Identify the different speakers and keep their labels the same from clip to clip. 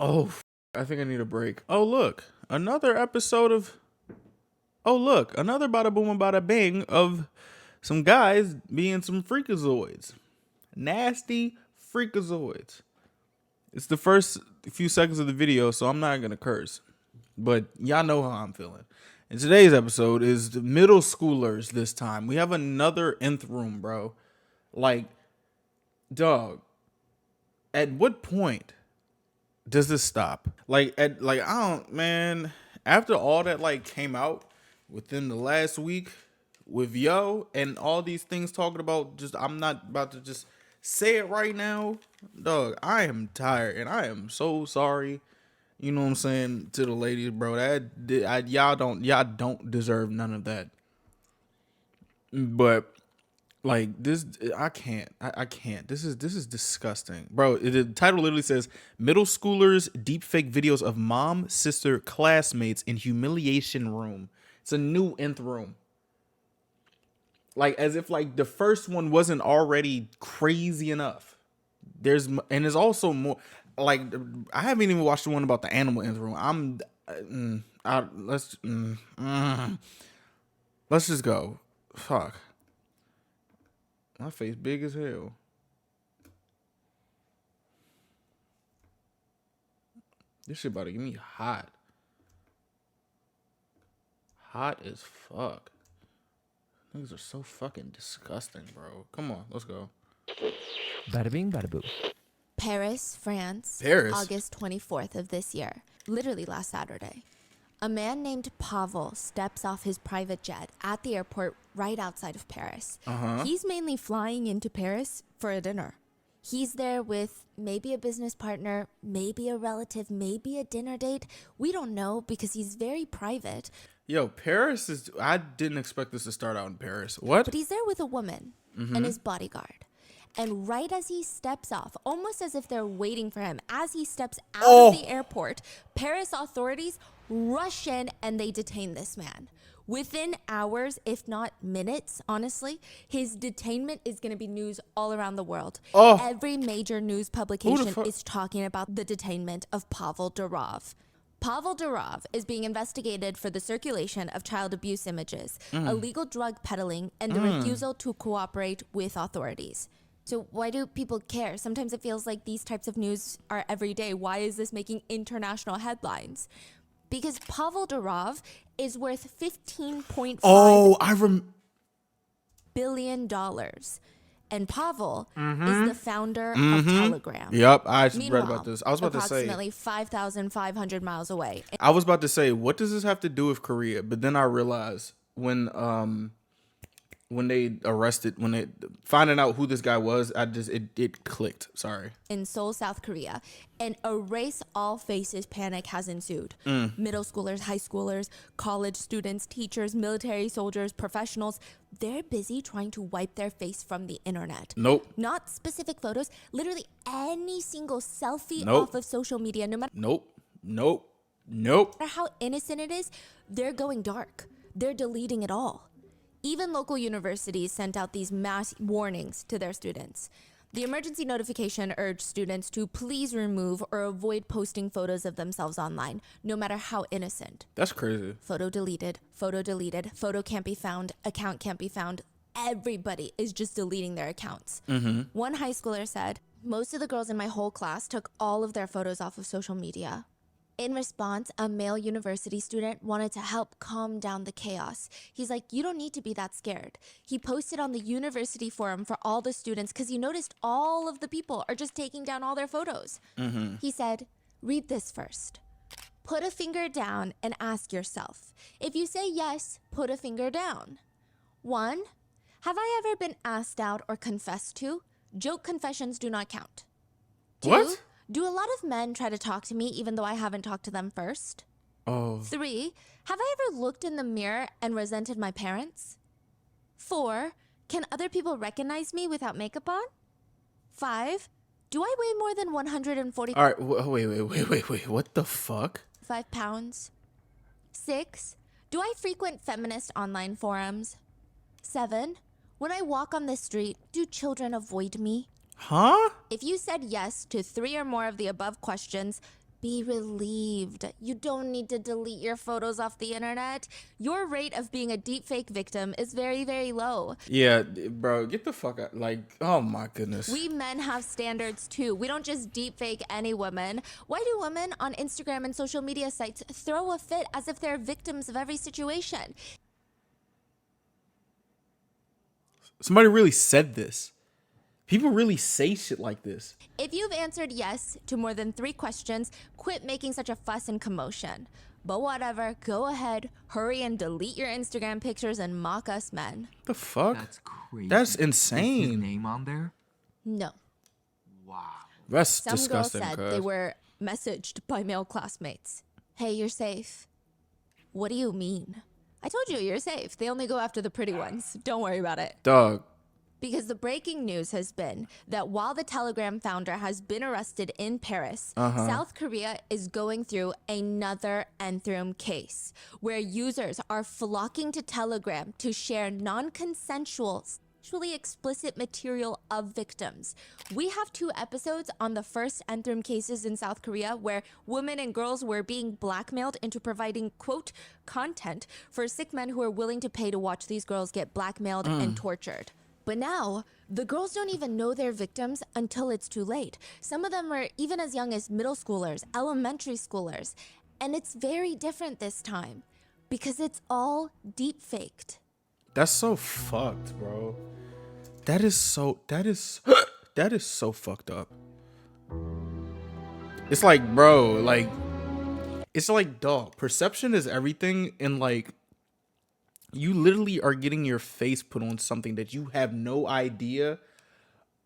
Speaker 1: Oh, I think I need a break. Oh, look. Another episode of. Oh, look. Another bada boom and bada bing of some guys being some freakazoids. Nasty freakazoids. It's the first few seconds of the video, so I'm not going to curse. But y'all know how I'm feeling. And today's episode is the middle schoolers this time. We have another nth room, bro. Like, dog, at what point does this stop? I don't, man, after all that came out within the last week with Yo and all these things talking about, just I'm not about to just say it right now, dog. I am tired and I am so sorry. You know what I'm saying to the ladies, bro. Y'all don't deserve none of that. But like this, I can't. I can't. This is disgusting, bro. The title literally says middle schoolers deepfake videos of mom, sister, classmates in humiliation room. It's a new nth room. Like as if like the first one wasn't already crazy enough. There's also more. Like I haven't even watched the one about the animal nth room. Let's just go. Fuck. My face big as hell. This shit about to get me hot. Hot as fuck. Things are so fucking disgusting, bro. Come on, let's go.
Speaker 2: Bada bing, bada boo.
Speaker 3: Paris, France,
Speaker 1: Paris?
Speaker 3: August 24th of this year, literally last Saturday. A man named Pavel steps off his private jet at the airport right outside of Paris. He's mainly flying into Paris for a dinner. He's there with maybe a business partner, maybe a relative, maybe a dinner date. We don't know because he's very private.
Speaker 1: Yo, Paris is... I didn't expect this to start out in Paris. What?
Speaker 3: But he's there with a woman and his bodyguard. And right as he steps off, almost as if they're waiting for him, as he steps out of the airport, Paris authorities rush in and they detain this man. Within hours, if not minutes, honestly, his detainment is going to be news all around the world. Every major news publication is talking about the detainment of Pavel Durov. Pavel Durov is being investigated for the circulation of child abuse images, illegal drug peddling, and the refusal to cooperate with authorities. So why do people care? Sometimes it feels like these types of news are every day. Why is this making international headlines? Because Pavel Durov is worth $15.5 billion. And Pavel is the founder of Telegram.
Speaker 1: Yep, I read
Speaker 3: Meanwhile,
Speaker 1: about this. I was about to say...
Speaker 3: approximately 5,500 miles away.
Speaker 1: I was about to say, what does this have to do with Korea? But then I realized when they arrested, when they finding out who this guy was, it clicked. Sorry.
Speaker 3: In Seoul, South Korea, an erase all faces panic has ensued. Middle schoolers, high schoolers, college students, teachers, military soldiers, professionals, they're busy trying to wipe their face from the internet.
Speaker 1: Nope.
Speaker 3: Not specific photos, literally any single selfie off of social media, no matter
Speaker 1: Nope.
Speaker 3: how innocent it is, they're going dark. They're deleting it all. Even local universities sent out these mass warnings to their students. The emergency notification urged students to please remove or avoid posting photos of themselves online, no matter how innocent.
Speaker 1: That's crazy.
Speaker 3: Photo deleted, photo can't be found, account can't be found. Everybody is just deleting their accounts. One high schooler said, most of the girls in my whole class took all of their photos off of social media. In response, a male university student wanted to help calm down the chaos. He's like, you don't need to be that scared. He posted on the university forum for all the students because he noticed all of the people are just taking down all their photos. He said, read this first. Put a finger down and ask yourself. If you say yes, put a finger down. 1, have I ever been asked out or confessed to? Joke confessions do not count. 2,
Speaker 1: What?
Speaker 3: do a lot of men try to talk to me even though I haven't talked to them first? 3, have I ever looked in the mirror and resented my parents? 4, can other people recognize me without makeup on? 5, do I weigh more than 140
Speaker 1: All right, wait. What the fuck?
Speaker 3: 5 pounds? 6, do I frequent feminist online forums? 7, when I walk on the street, do children avoid me?
Speaker 1: Huh?
Speaker 3: If you said yes to 3 or more of the above questions, Be relieved. You don't need to delete your photos off the internet. Your rate of being a deepfake victim is very, very low.
Speaker 1: Yeah, bro, get the fuck out. Like, oh my goodness.
Speaker 3: We men have standards too. We don't just deepfake any woman. Why do women on Instagram and social media sites throw a fit as if they're victims of every situation?
Speaker 1: Somebody really said this. People really say shit like this.
Speaker 3: If you've answered yes to more than 3 questions, quit making such a fuss and commotion. But whatever, go ahead, hurry and delete your Instagram pictures and mock us men.
Speaker 1: The fuck?
Speaker 4: That's crazy.
Speaker 1: That's
Speaker 4: Is his
Speaker 1: insane.
Speaker 4: name on there?
Speaker 3: No.
Speaker 4: Wow.
Speaker 1: That's
Speaker 3: Some
Speaker 1: disgusting.
Speaker 3: girl said
Speaker 1: cuz.
Speaker 3: they were messaged by male classmates. Hey, you're safe. What do you mean? I told you you're safe. They only go after the pretty ones. Don't worry about it.
Speaker 1: Dog.
Speaker 3: Because the breaking news has been that while the Telegram founder has been arrested in Paris, South Korea is going through another Enthrim case where users are flocking to Telegram to share non-consensual, sexually explicit material of victims. We have 2 episodes on the first Enthrim cases in South Korea where women and girls were being blackmailed into providing, quote, content for sick men who are willing to pay to watch these girls get blackmailed and tortured. But now, the girls don't even know they're victims until it's too late. Some of them are even as young as middle schoolers, elementary schoolers. And it's very different this time because it's all deep faked.
Speaker 1: That's so fucked, bro. That is so fucked up. It's like, bro, like, it's like, dog, perception is everything, and like, you literally are getting your face put on something that you have no idea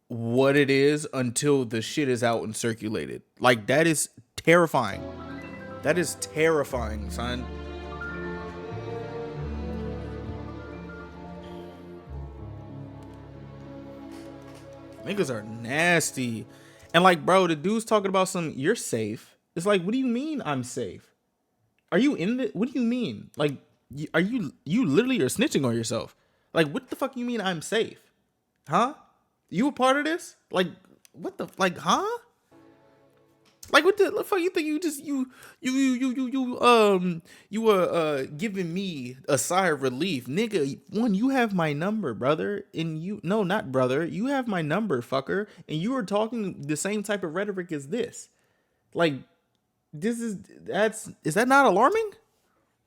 Speaker 1: what it is until the shit is out and circulated. Like, that is terrifying. That is terrifying, son. Niggas are nasty. And like, bro, the dude's talking about you're safe. It's like, what do you mean I'm safe? Are you in it? What do you mean? Like, are you literally are snitching on yourself? Like, what the fuck you mean I'm safe? Huh? You a part of this? Like, what the, like, huh? Like, what the fuck you think you were giving me a sigh of relief, nigga? One, you have my number, brother, and no, not brother, you have my number, fucker, and you were talking the same type of rhetoric as this. Like, is that not alarming?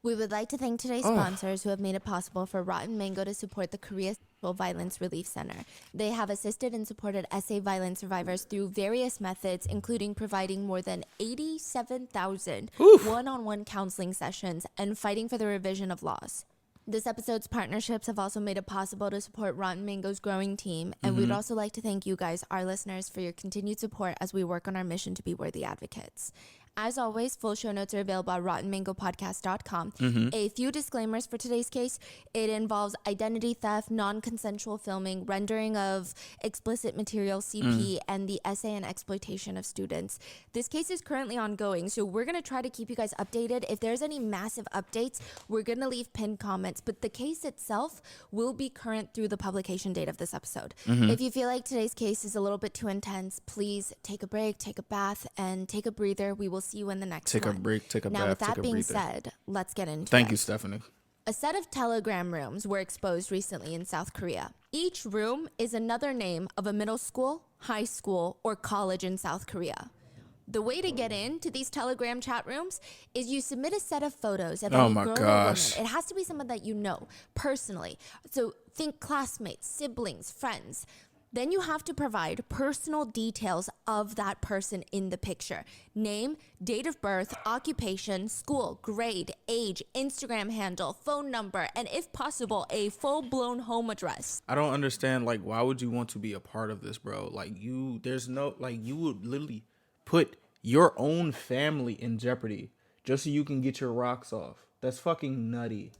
Speaker 3: We would like to thank today's sponsors who have made it possible for Rotten Mango to support the Korea Sexual Violence Relief Center. They have assisted and supported SA violence survivors through various methods, including providing more than 87,000 one-on-one counseling sessions and fighting for the revision of laws. This episode's partnerships have also made it possible to support Rotten Mango's growing team, and we'd also like to thank you guys, our listeners, for your continued support as we work on our mission to be worthy advocates. As always, full show notes are available at rottenmangopodcast.com. A few disclaimers for today's case. It involves identity theft, non-consensual filming, rendering of explicit material, CP, and the essay and exploitation of students. This case is currently ongoing, so we're going to try to keep you guys updated. If there's any massive updates, we're going to leave pinned comments, but the case itself will be current through the publication date of this episode. If you feel like today's case is a little bit too intense, please take a break, take a bath, and take a breather. We will see you in the next one.
Speaker 1: Take a break, take a
Speaker 3: now,
Speaker 1: bath,
Speaker 3: with
Speaker 1: take
Speaker 3: that
Speaker 1: a
Speaker 3: being
Speaker 1: breather.
Speaker 3: said, let's get into it.
Speaker 1: Thank you, Stephanie.
Speaker 3: A set of Telegram rooms were exposed recently in South Korea. Each room is another name of a middle school, high school, or college in South Korea. The way to get into these Telegram chat rooms is you submit a set of photos of any girl or woman. It has to be someone that you know personally. So think classmates, siblings, friends. Then you have to provide personal details of that person in the picture. Name, date of birth, occupation, school, grade, age, Instagram handle, phone number, and if possible, a full-blown home address.
Speaker 1: I don't understand, like, why would you want to be a part of this, bro? Like, you would literally put your own family in jeopardy just so you can get your rocks off. That's fucking nutty.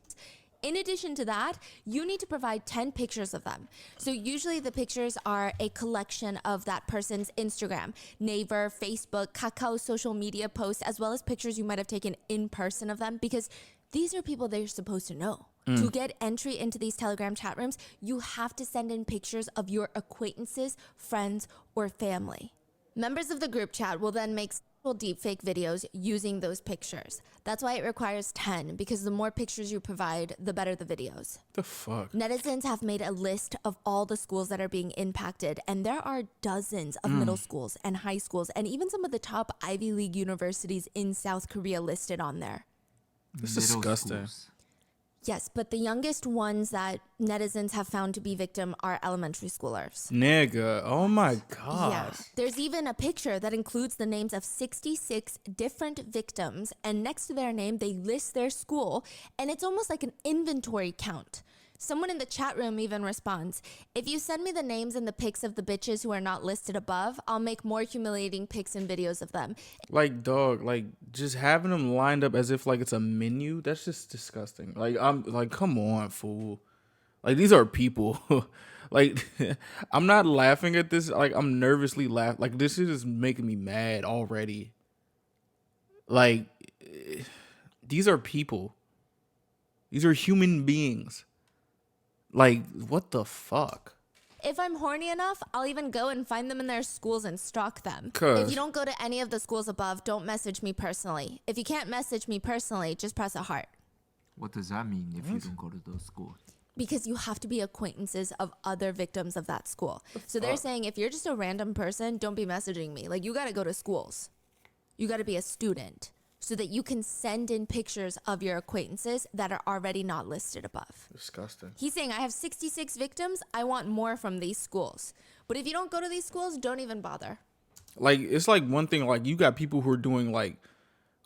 Speaker 3: In addition to that, you need to provide 10 pictures of them. So usually the pictures are a collection of that person's Instagram, Naver, Facebook, Kakao social media posts, as well as pictures you might have taken in person of them, because these are people they're supposed to know. To get entry into these Telegram chat rooms, you have to send in pictures of your acquaintances, friends, or family. Members of the group chat will then make deepfake videos using those pictures. That's why it requires 10, because the more pictures you provide, the better the videos.
Speaker 1: The fuck?
Speaker 3: Netizens have made a list of all the schools that are being impacted, and there are dozens of middle schools and high schools, and even some of the top Ivy League universities in South Korea listed on there.
Speaker 1: It's
Speaker 4: Middle
Speaker 1: disgusting.
Speaker 4: schools.
Speaker 3: Yes, but the youngest ones that netizens have found to be victim are elementary schoolers.
Speaker 1: Nigga, oh my
Speaker 3: Yeah.
Speaker 1: god.
Speaker 3: There's even a picture that includes the names of 66 different victims, and next to their name, they list their school, and it's almost like an inventory count. Someone in the chat room even responds, if you send me the names and the pics of the bitches who are not listed above, I'll make more humiliating pics and videos of them.
Speaker 1: Like, dog, like just having them lined up as if like it's a menu, that's just disgusting. Like, I'm like, come on, fool. Like, these are people. Like, I'm not laughing at this. Like, I'm nervously laughing. Like, this shit is making me mad already. Like, these are people. These are human beings. Like, what the fuck?
Speaker 3: If I'm horny enough, I'll even go and find them in their schools and stalk them.
Speaker 1: 'Cause-
Speaker 3: If you don't go to any of the schools above, don't message me personally. If you can't message me personally, just press a heart.
Speaker 4: What does that mean if you don't go to those schools?
Speaker 3: Because you have to be acquaintances of other victims of that school. So they're saying if you're just a random person, don't be messaging me. Like, you got to go to schools. You got to be a student so that you can send in pictures of your acquaintances that are already not listed above.
Speaker 1: Disgusting.
Speaker 3: He's saying, I have 66 victims. I want more from these schools. But if you don't go to these schools, don't even bother.
Speaker 1: Like, it's like one thing, like, you got people who are doing like,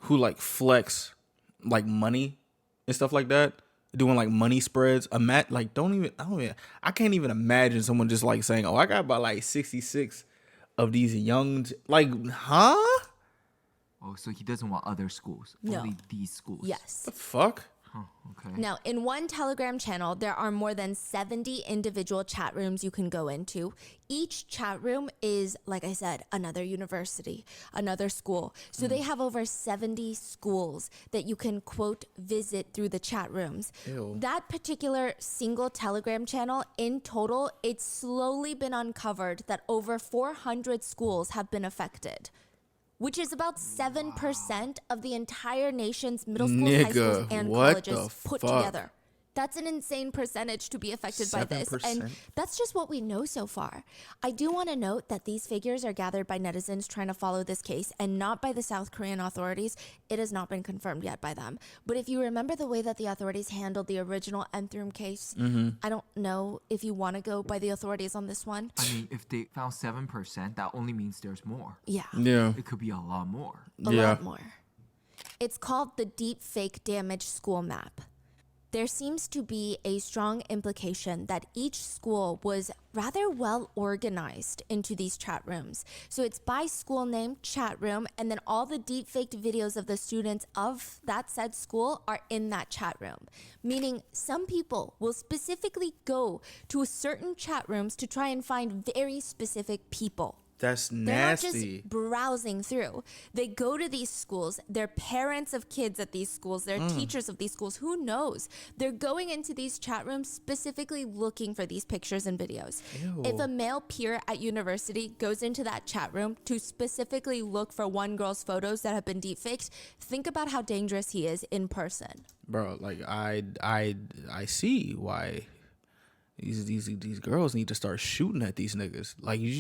Speaker 1: who like flex like money and stuff like that, doing like money spreads. I can't even imagine someone just like saying, oh, I got about like 66 of these young, like, huh?
Speaker 4: Oh, so he doesn't want other schools,
Speaker 3: No.
Speaker 4: only these schools.
Speaker 3: Yes.
Speaker 1: The fuck?
Speaker 4: Oh, okay.
Speaker 3: Now, in one Telegram channel, there are more than 70 individual chat rooms you can go into. Each chat room is, like I said, another university, another school. So they have over 70 schools that you can, quote, visit through the chat rooms.
Speaker 1: Ew.
Speaker 3: That particular single Telegram channel, in total, it's slowly been uncovered that over 400 schools have been affected, which is about 7% of the entire nation's middle schools, high schools,
Speaker 1: Nigga,
Speaker 3: and
Speaker 1: what
Speaker 3: colleges
Speaker 1: the
Speaker 3: put
Speaker 1: fuck?
Speaker 3: together. That's an insane percentage to be affected by this.
Speaker 1: 7%?
Speaker 3: And that's just what we know so far. I do want to note that these figures are gathered by netizens trying to follow this case and not by the South Korean authorities. It has not been confirmed yet by them. But if you remember the way that the authorities handled the original Nth Room case, I don't know if you want to go by the authorities on this one.
Speaker 4: I mean, if they found 7%, that only means there's more.
Speaker 3: Yeah.
Speaker 1: Yeah.
Speaker 4: It could be a lot more.
Speaker 3: A
Speaker 1: Yeah.
Speaker 3: lot more. It's called the Deepfake Damage School Map. There seems to be a strong implication that each school was rather well organized into these chat rooms. So it's by school name, chat room, and then all the deepfaked videos of the students of that said school are in that chat room. Meaning some people will specifically go to certain chat rooms to try and find very specific people.
Speaker 1: That's
Speaker 3: They're
Speaker 1: nasty.
Speaker 3: not just browsing through. They go to these schools. They're parents of kids at these schools. They're teachers of these schools. Who knows? They're going into these chat rooms specifically looking for these pictures and videos. If a male peer at university goes into that chat room to specifically look for one girl's photos that have been deepfaked, think about how dangerous he is in person.
Speaker 1: Bro, like, I see why these girls need to start shooting at these niggas. Like, you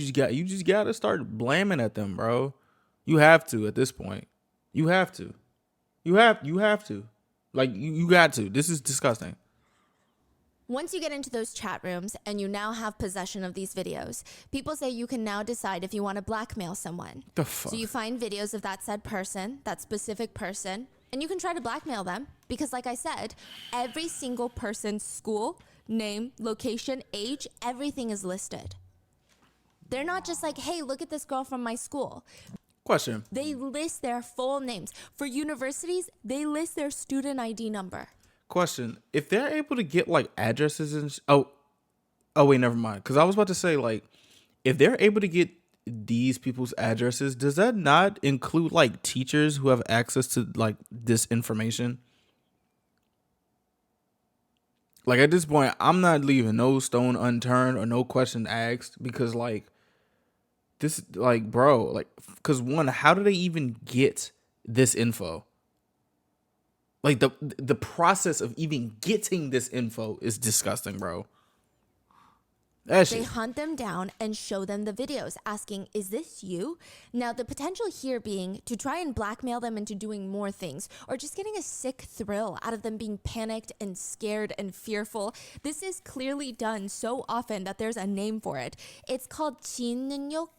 Speaker 1: just gotta start blaming at them, bro. You have to at this point. You have to. You have to. Like, you got to. This is disgusting.
Speaker 3: Once you get into those chat rooms and you now have possession of these videos, people say you can now decide if you want to blackmail someone.
Speaker 1: The fuck?
Speaker 3: So you find videos of that said person, that specific person, and you can try to blackmail them because, like I said, every single person's school, name, location, age, everything is listed. They're not just like, hey, look at this girl from my school.
Speaker 1: Question.
Speaker 3: They list their full names. For universities, they list their student ID number.
Speaker 1: Question. If they're able to get like addresses and oh wait, never mind. Because I was about to say, like, if they're able to get these people's addresses, does that not include like teachers who have access to like this information? Like, at this point, I'm not leaving no stone unturned or no question asked, because like This, like, bro, like, because one, how do they even get this info? Like, the process of even getting this info is disgusting, bro. That
Speaker 3: They
Speaker 1: shit.
Speaker 3: hunt them down and show them the videos, asking, is this you? Now, the potential here being to try and blackmail them into doing more things, or just getting a sick thrill out of them being panicked and scared and fearful. This is clearly done so often that there's a name for it. It's called 진능욕.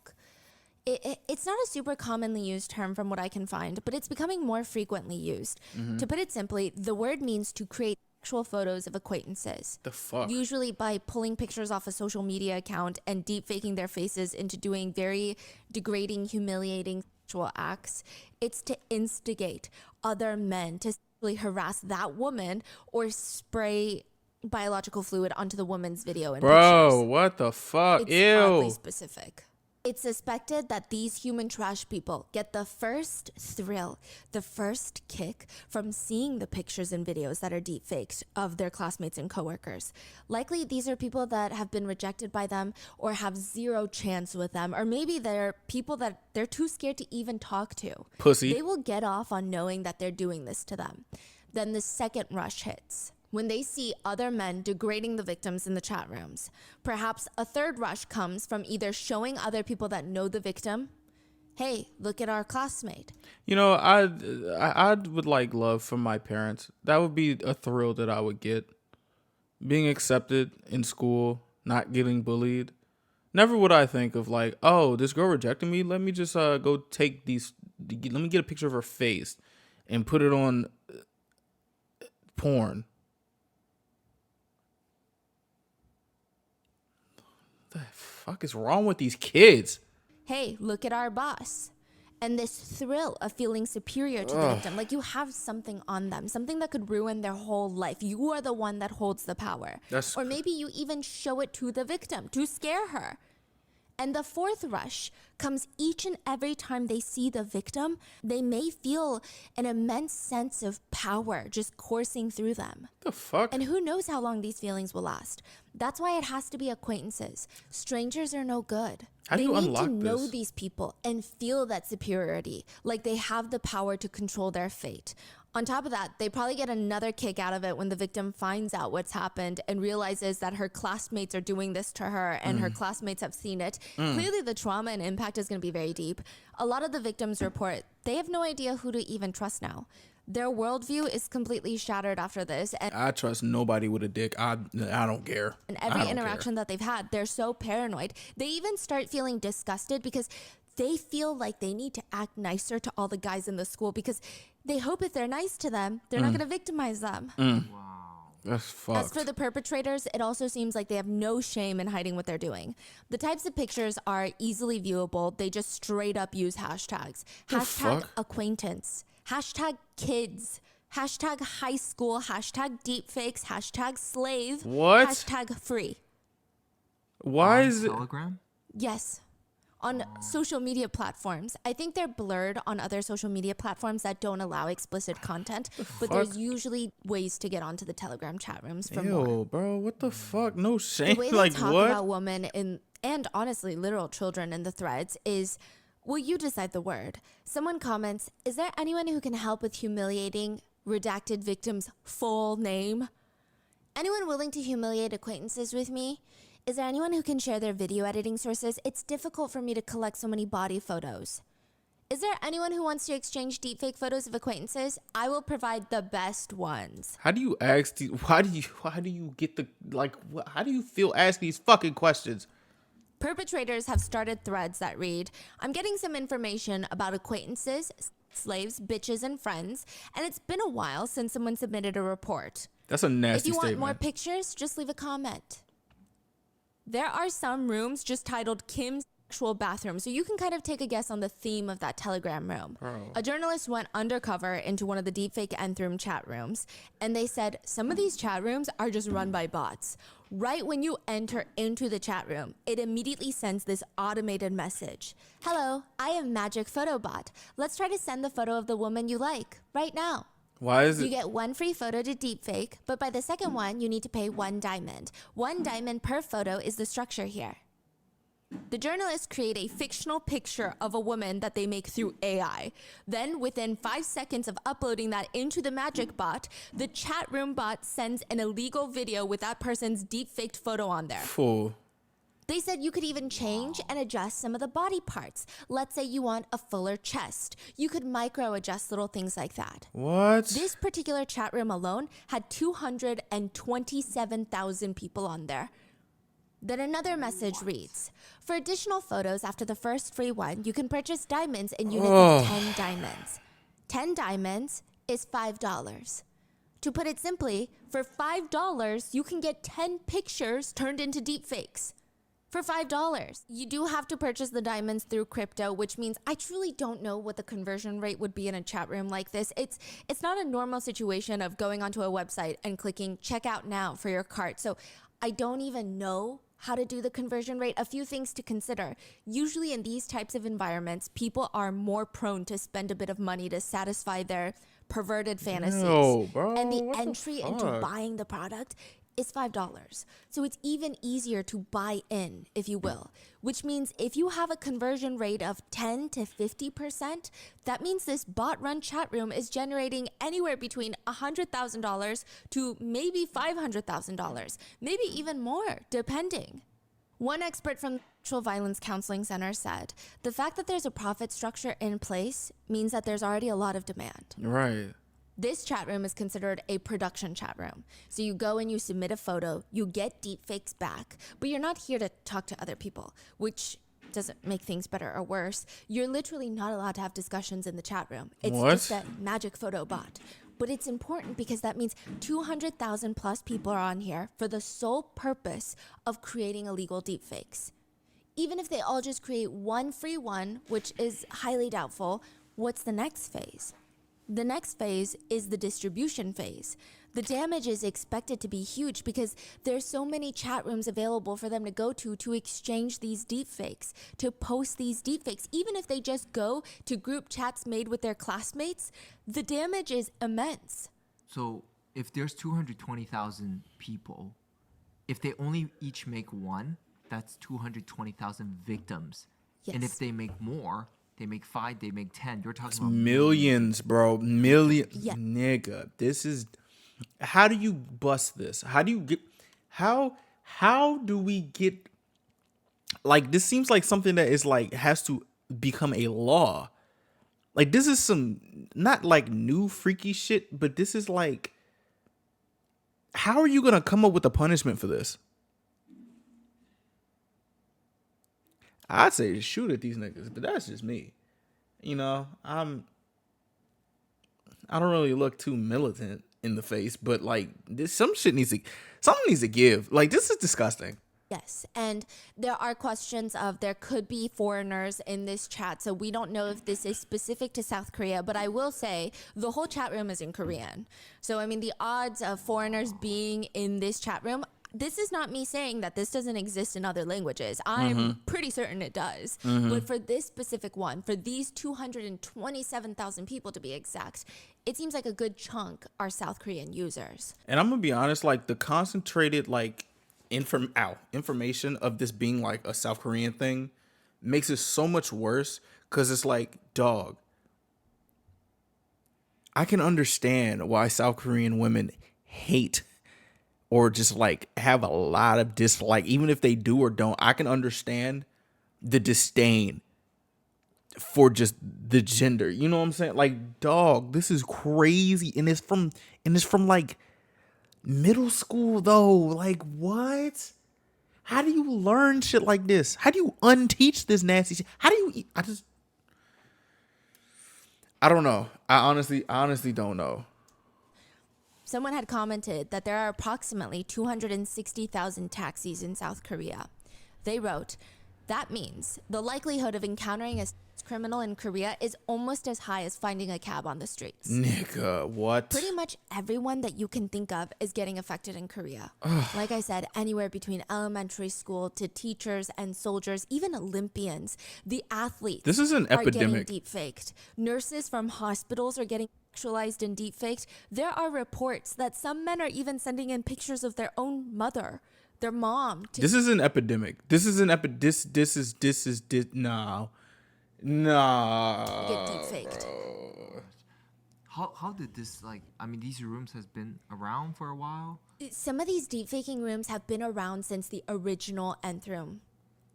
Speaker 3: It's not a super commonly used term from what I can find, but it's becoming more frequently used. To put it simply, the word means to create actual photos of acquaintances.
Speaker 1: The fuck?
Speaker 3: Usually by pulling pictures off a social media account and deep faking their faces into doing very degrading, humiliating sexual acts. It's to instigate other men to sexually harass that woman or spray biological fluid onto the woman's video and
Speaker 1: Bro,
Speaker 3: pictures.
Speaker 1: what the fuck?
Speaker 3: It's oddly
Speaker 1: Ew.
Speaker 3: specific. It's suspected that these human trash people get the first thrill, the first kick from seeing the pictures and videos that are deep faked of their classmates and coworkers. Likely, these are people that have been rejected by them or have zero chance with them, or maybe they're people that they're too scared to even talk to.
Speaker 1: Pussy.
Speaker 3: They will get off on knowing that they're doing this to them. Then the second rush hits. When they see other men degrading the victims in the chat rooms. Perhaps a third rush comes from either showing other people that know the victim, hey, look at our classmate.
Speaker 1: You know, I would like love from my parents. That would be a thrill that I would get. Being accepted in school, not getting bullied. Never would I think of like, oh, this girl rejected me. Let me just go take these. Let me get a picture of her face and put it on porn. What the fuck is wrong with these kids?
Speaker 3: Hey, look at our boss. And this thrill of feeling superior to the victim, like you have something on them, something that could ruin their whole life. You are the one that holds the power. Or maybe you even show it to the victim to scare her. And the fourth rush comes each and every time they see the victim. They may feel an immense sense of power just coursing through them.
Speaker 1: The fuck?
Speaker 3: And who knows how long these feelings will last. That's why it has to be acquaintances. Strangers are no good.
Speaker 1: How do you
Speaker 3: They need
Speaker 1: unlock
Speaker 3: to know
Speaker 1: this?
Speaker 3: these people and feel that superiority, like they have the power to control their fate. On top of that, they probably get another kick out of it when the victim finds out what's happened and realizes that her classmates are doing this to her and her classmates have seen it. Clearly, the trauma and impact is going to be very deep. A lot of the victims report they have no idea who to even trust now. Their worldview is completely shattered after this. And
Speaker 1: I trust nobody with a dick. I don't care.
Speaker 3: and
Speaker 1: I
Speaker 3: every
Speaker 1: don't
Speaker 3: interaction that they've had, they're so paranoid. They even start feeling disgusted because they feel like they need to act nicer to all the guys in the school because they hope if they're nice to them, they're not going to victimize them.
Speaker 1: That's fucked.
Speaker 3: As for the perpetrators, it also seems like they have no shame in hiding what they're doing. The types of pictures are easily viewable. They just straight up use hashtags. Hashtag
Speaker 1: fuck?
Speaker 3: acquaintance. Hashtag kids. Hashtag high school. Hashtag deepfakes. Hashtag slave.
Speaker 1: What?
Speaker 3: Hashtag free.
Speaker 1: Why is it?
Speaker 4: Telegram?
Speaker 3: Yes. On social media platforms. I think they're blurred on other social media platforms that don't allow explicit content, but there's usually ways to get onto the Telegram chat rooms for more.
Speaker 1: Ew, bro, what the fuck? No
Speaker 3: The
Speaker 1: shame.
Speaker 3: way they
Speaker 1: Like
Speaker 3: talk
Speaker 1: what?
Speaker 3: about women and honestly literal children in the threads is, well, you decide the word. Someone comments, is there anyone who can help with humiliating redacted victim's full name? Anyone willing to humiliate acquaintances with me? Is there anyone who can share their video editing sources? It's difficult for me to collect so many body photos. Is there anyone who wants to exchange deepfake photos of acquaintances? I will provide the best ones.
Speaker 1: How do you ask? Why do you get the like? How do you feel asking these fucking questions?
Speaker 3: Perpetrators have started threads that read, I'm getting some information about acquaintances, slaves, bitches, and friends, and it's been a while since someone submitted a report.
Speaker 1: That's a nasty
Speaker 3: If you want
Speaker 1: statement.
Speaker 3: more pictures, just leave a comment. There are some rooms just titled Kim's Sexual Bathroom, so you can kind of take a guess on the theme of that Telegram room. A journalist went undercover into one of the deepfake nth room chat rooms, and they said some of these chat rooms are just run by bots. Right when you enter into the chat room, it immediately sends this automated message. Hello, I am Magic Photobot. Let's try to send the photo of the woman you like right now.
Speaker 1: Why is
Speaker 3: You
Speaker 1: it?
Speaker 3: get one free photo to deepfake, but by the second one, you need to pay $1 diamond. $1 diamond per photo is the structure here. The journalists create a fictional picture of a woman that they make through AI. Then, within 5 seconds of uploading that into the magic bot, the chat room bot sends an illegal video with that person's deep-faked photo on there.
Speaker 1: Fool.
Speaker 3: They said you could even change and adjust some of the body parts. Let's say you want a fuller chest. You could micro-adjust little things like that.
Speaker 1: What?
Speaker 3: This particular chat room alone had 227,000 people on there. Then another message reads, for additional photos after the first free one, you can purchase diamonds in units of 10 diamonds. 10 diamonds is $5. To put it simply, for $5, you can get 10 pictures turned into deepfakes. For $5. You do have to purchase the diamonds through crypto, which means I truly don't know what the conversion rate would be in a chat room like this. It's not a normal situation of going onto a website and clicking check out now for your cart. So I don't even know how to do the conversion rate. A few things to consider. Usually in these types of environments, people are more prone to spend a bit of money to satisfy their perverted fantasies.
Speaker 1: No, bro,
Speaker 3: and the
Speaker 1: what the
Speaker 3: entry into
Speaker 1: fuck?
Speaker 3: buying the product is $5. So it's even easier to buy in, if you will, which means if you have a conversion rate of 10 to 50%, that means this bot run chat room is generating anywhere between $100,000 to maybe $500,000, maybe even more, depending. One expert from the Sexual Violence Counseling Center said, the fact that there's a profit structure in place means that there's already a lot of demand.
Speaker 1: Right.
Speaker 3: This chat room is considered a production chat room. So you go and you submit a photo, you get deepfakes back, but you're not here to talk to other people, which doesn't make things better or worse. You're literally not allowed to have discussions in the chat room. It's
Speaker 1: What?
Speaker 3: just a magic photo bot. But it's important because that means 200,000 plus people are on here for the sole purpose of creating illegal deepfakes. Even if they all just create one free one, which is highly doubtful, what's the next phase? The next phase is the distribution phase. The damage is expected to be huge because there's so many chat rooms available for them to go to exchange these deepfakes, to post these deepfakes. Even if they just go to group chats made with their classmates, the damage is immense.
Speaker 4: So if there's 220,000 people, if they only each make one, that's 220,000 victims. And
Speaker 3: Yes.
Speaker 4: if they make more, they make 5, they make 10. You're talking about
Speaker 1: Millions, bro. Millions.
Speaker 3: Yeah.
Speaker 1: Nigga, this is. How do you bust this? How do you get. How do we get. Like, this seems like something that is like, has to become a law. Like, this is some. Not like new freaky shit, but this is like. How are you going to come up with a punishment for this? I'd say just shoot at these niggas, but that's just me. You know, I don't really look too militant in the face, but like this, something needs to give. Like, this is disgusting.
Speaker 3: Yes, and there are questions of there could be foreigners in this chat, so we don't know if this is specific to South Korea, but I will say the whole chat room is in Korean. So, I mean, the odds of foreigners being in this chat room, this is not me saying that this doesn't exist in other languages. I'm pretty certain it does. But for this specific one, for these 227,000 people to be exact, it seems like a good chunk are South Korean users.
Speaker 1: And I'm gonna be honest, like the concentrated like information of this being like a South Korean thing makes it so much worse because it's like, dog, I can understand why South Korean women hate or just like have a lot of dislike, even if they do or don't. I can understand the disdain for just the gender. You know what I'm saying? Like, dog, this is crazy. And it's from like middle school though. Like, what? How do you learn shit like this? How do you unteach this nasty shit? How do you I don't know. I honestly don't know.
Speaker 3: Someone had commented that there are approximately 260,000 taxis in South Korea. They wrote, that means the likelihood of encountering a criminal in Korea is almost as high as finding a cab on the streets.
Speaker 1: Nigga, what?
Speaker 3: Pretty much everyone that you can think of is getting affected in Korea. Like I said, anywhere between elementary school to teachers and soldiers, even Olympians, the athletes.
Speaker 1: This is an epidemic.
Speaker 3: Are getting deepfaked. Nurses from hospitals are getting sexualized and deepfaked. There are reports that some men are even sending in pictures of their own mother their mom to
Speaker 1: This is an epidemic. This is an nah.
Speaker 3: get deep faked.
Speaker 4: How did this, like, I mean, these rooms has been around for a while?
Speaker 3: Some of these deep faking rooms have been around since the original Nth Room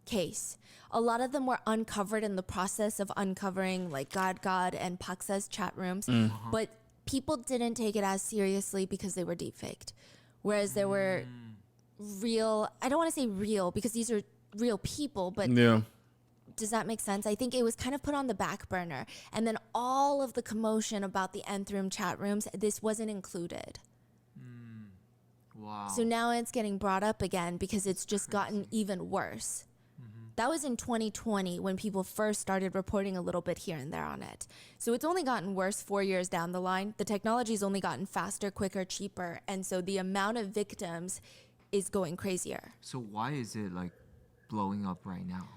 Speaker 3: case. A lot of them were uncovered in the process of uncovering like God and Paksa's chat rooms, but people didn't take it as seriously because they were deep faked. Whereas there were real, I don't want to say real because these are real people, but
Speaker 1: Yeah.
Speaker 3: does that make sense? I think it was kind of put on the back burner. And then all of the commotion about the Nth Room chat rooms, this wasn't included.
Speaker 4: Wow.
Speaker 3: So now it's getting brought up again because it's just gotten even worse. That was in 2020 when people first started reporting a little bit here and there on it. So it's only gotten worse 4 years down the line. The technology's only gotten faster, quicker, cheaper. And so the amount of victims is going crazier.
Speaker 4: So why is it like blowing up right now?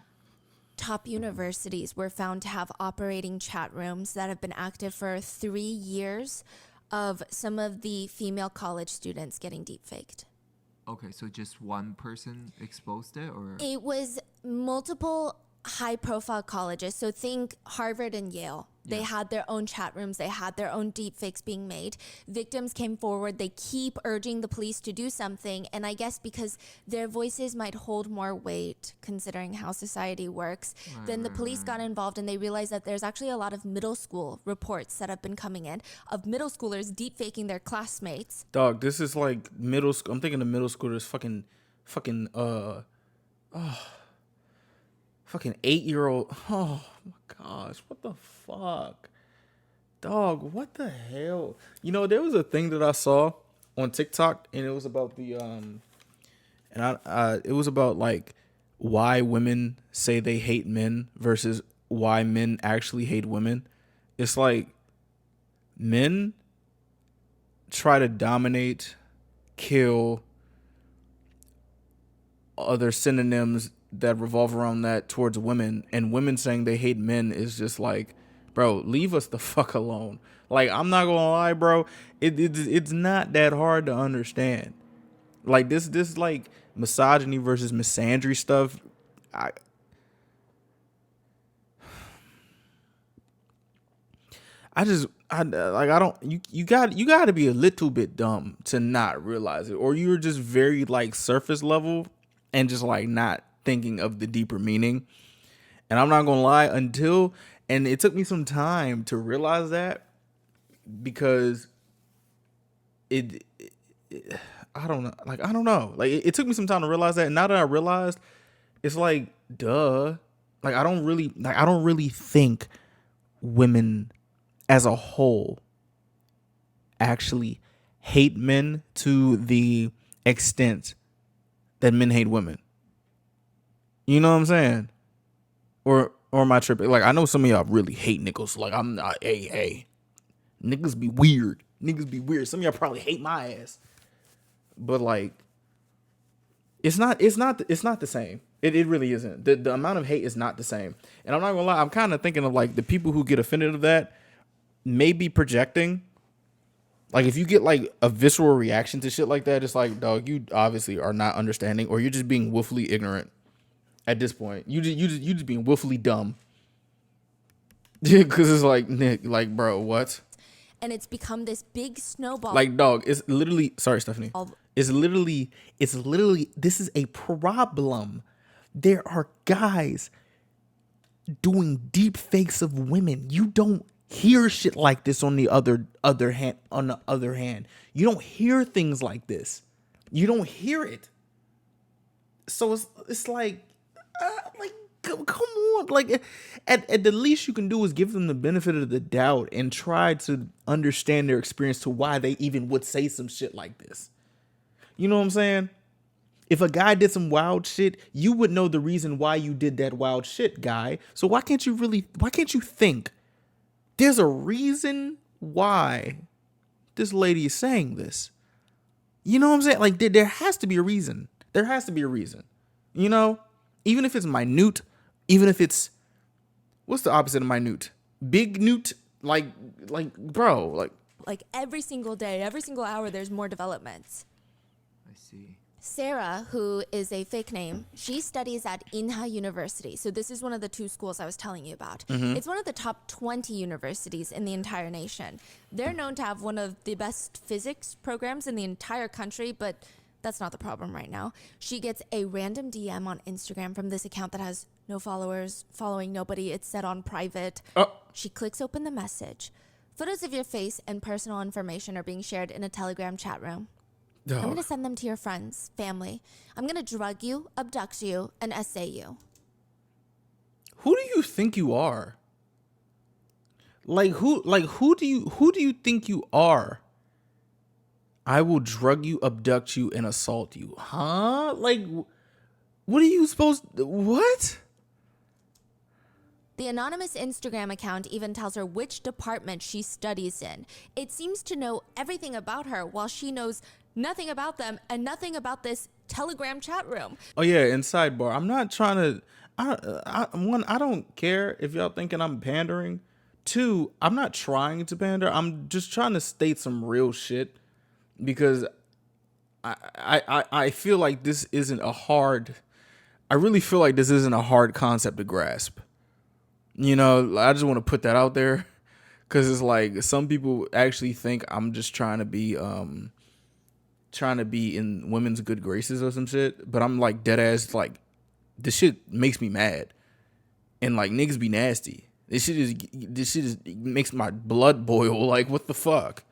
Speaker 3: Top universities were found to have operating chat rooms that have been active for 3 years of some of the female college students getting deepfaked.
Speaker 4: Okay, so just one person exposed it, or?
Speaker 3: It was multiple high-profile colleges. So think Harvard and Yale. They had their own chat rooms. They had their own deepfakes being made. Victims came forward. They keep urging the police to do something. And I guess because their voices might hold more weight, considering how society works, then the police got involved and they realized that there's actually a lot of middle school reports that have been coming in of middle schoolers deepfaking their classmates.
Speaker 1: Dog, this is like middle school. I'm thinking of middle schoolers fucking 8-year-old. Oh my gosh, what the fuck? Dog, what the hell? You know, there was a thing that I saw on TikTok and it was about the it was about like why women say they hate men versus why men actually hate women. It's like men try to dominate, kill, other synonyms that revolve around that towards women, and women saying they hate men is just like, bro, leave us the fuck alone. Like, I'm not gonna lie, bro, it's not that hard to understand. Like this like misogyny versus misandry stuff. You got to be a little bit dumb to not realize it, or you're just very like surface level and just like not thinking of the deeper meaning. And I'm not gonna lie, and it took me some time to realize that, because I don't know. Like it took me some time to realize that, and now that I realized, it's like, duh. Like I don't really think women as a whole actually hate men to the extent that men hate women. You know what I'm saying? Or am I tripping? Like, I know some of y'all really hate niggas. Like, I'm not, hey. Niggas be weird. Some of y'all probably hate my ass. But like, it's not the same. It really isn't. The amount of hate is not the same. And I'm not gonna lie, I'm kind of thinking of like the people who get offended of that may be projecting. Like, if you get like a visceral reaction to shit like that, it's like, dog, you obviously are not understanding, or you're just being willfully ignorant. At this point, you just being willfully dumb. Because it's like, Nick, like, bro, what?
Speaker 3: And it's become this big snowball.
Speaker 1: Like, dog, it's literally, sorry, Stephanie. It's literally, this is a problem. There are guys doing deep fakes of women. You don't hear shit like this on the other hand. You don't hear things like this. You don't hear it. So it's like, come on. Like, at the least you can do is give them the benefit of the doubt and try to understand their experience to why they even would say some shit like this. You know what I'm saying? If a guy did some wild shit, you would know the reason why you did that wild shit, guy. So why can't you think there's a reason why this lady is saying this? You know what I'm saying? Like, there has to be a reason. There has to be a reason. You know? Even if it's minute, even if it's, what's the opposite of minute? Big newt? Like, bro, like
Speaker 3: every single day, every single hour, there's more developments.
Speaker 4: I see.
Speaker 3: Sarah, who is a fake name, she studies at Inha University. So this is one of the 2 schools I was telling you about. It's one of the top 20 universities in the entire nation. They're known to have one of the best physics programs in the entire country, but that's not the problem right now. She gets a random DM on Instagram from this account that has no followers, following nobody. It's set on private. She clicks open the message. Photos of your face and personal information are being shared in a Telegram chat room. I'm going to send them to your friends, family. I'm going to drug you, abduct you, and essay you.
Speaker 1: Who do you think you are? Who do you think you are? I will drug you, abduct you, and assault you. Huh? Like, what are you supposed to, what?
Speaker 3: The anonymous Instagram account even tells her which department she studies in. It seems to know everything about her while she knows nothing about them and nothing about this Telegram chat room.
Speaker 1: Oh yeah, and sidebar, I'm not trying to, I don't care if y'all thinking I'm pandering. 2, I'm not trying to pander. I'm just trying to state some real shit because I feel like this isn't a hard, I really feel like this isn't a hard concept to grasp. You know, I just want to put that out there because it's like some people actually think I'm just trying to be in women's good graces or some shit, but I'm like dead ass, like this shit makes me mad, and like niggas be nasty. This shit is makes my blood boil. Like what the fuck?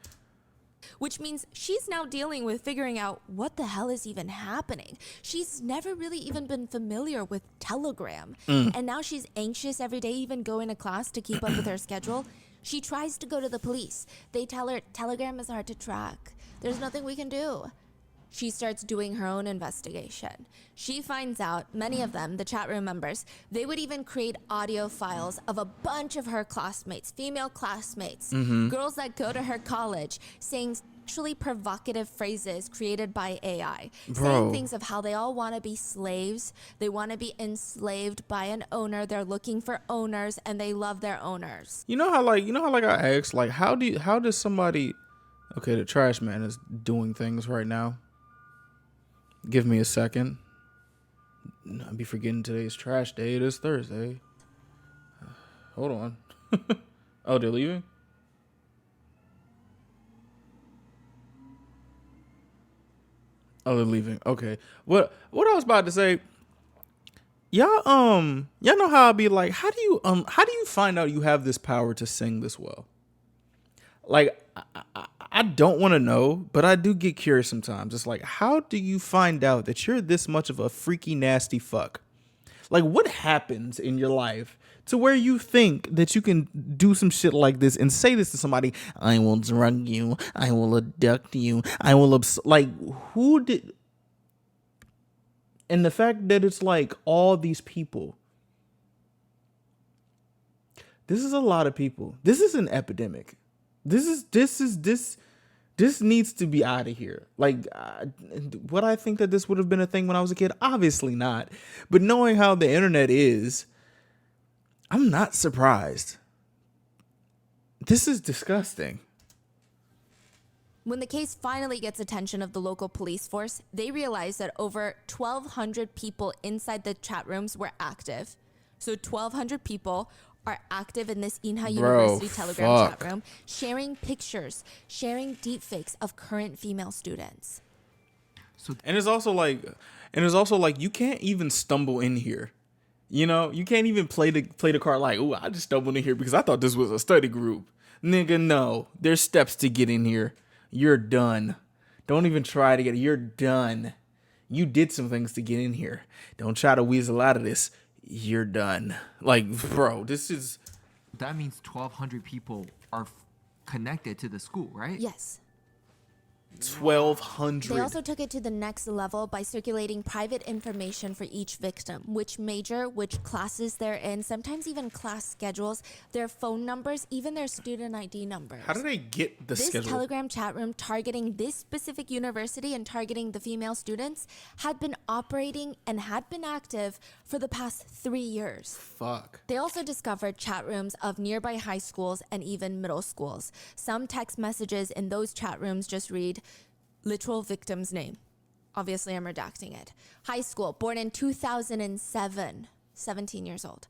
Speaker 3: Which means she's now dealing with figuring out what the hell is even happening. She's never really even been familiar with Telegram. And now she's anxious every day, even going to class to keep up with her schedule. She tries to go to the police. They tell her Telegram is hard to track. There's nothing we can do. She starts doing her own investigation. She finds out many of them, the chat room members, they would even create audio files of a bunch of her classmates, female classmates, girls that go to her college, saying sexually provocative phrases created by AI, saying things of how they all want to be slaves, they want to be enslaved by an owner, they're looking for owners, and they love their owners.
Speaker 1: You know how I asked, like, how does somebody, okay, the trash man is doing things right now. Give me a second. I'll be forgetting today's trash day. It is Thursday. Hold on. Oh, they're leaving? Oh, they're leaving. Okay. What I was about to say, y'all know how I'll be like, how do you find out you have this power to sing this well? Like, I don't want to know, but I do get curious sometimes. It's like, how do you find out that you're this much of a freaky, nasty fuck? Like, what happens in your life to where you think that you can do some shit like this and say this to somebody? I will drug you. I will abduct you. I will like, who did? And the fact that it's like all these people. This is a lot of people. This is an epidemic. This needs to be out of here. Like, would I think that this would have been a thing when I was a kid? Obviously not. But knowing how the internet is, I'm not surprised. This is disgusting.
Speaker 3: When the case finally gets attention of the local police force, they realize that over 1,200 people inside the chat rooms were active. So 1,200 people are active in this Inha University Telegram chat room, sharing pictures, sharing deepfakes of current female students.
Speaker 1: And it's also like you can't even stumble in here. You know, you can't even play the card like, "Ooh, I just stumbled in here because I thought this was a study group." Nigga, no. There's steps to get in here. You're done. Don't even try to get it. You're done. You did some things to get in here. Don't try to weasel out of this. You're done. Like, bro, this is...
Speaker 4: That means 1,200 people are connected to the school, right?
Speaker 3: Yes.
Speaker 1: 1,200.
Speaker 3: They also took it to the next level by circulating private information for each victim, which major, which classes they're in, sometimes even class schedules, their phone numbers, even their student ID numbers.
Speaker 1: How do they get the schedule?
Speaker 3: This Telegram chat room targeting this specific university and targeting the female students had been operating and had been active for the past 3 years.
Speaker 1: Fuck.
Speaker 3: They also discovered chat rooms of nearby high schools and even middle schools. Some text messages in those chat rooms just read, literal victim's name. Obviously, I'm redacting it. High school, born in 2007, 17 years old.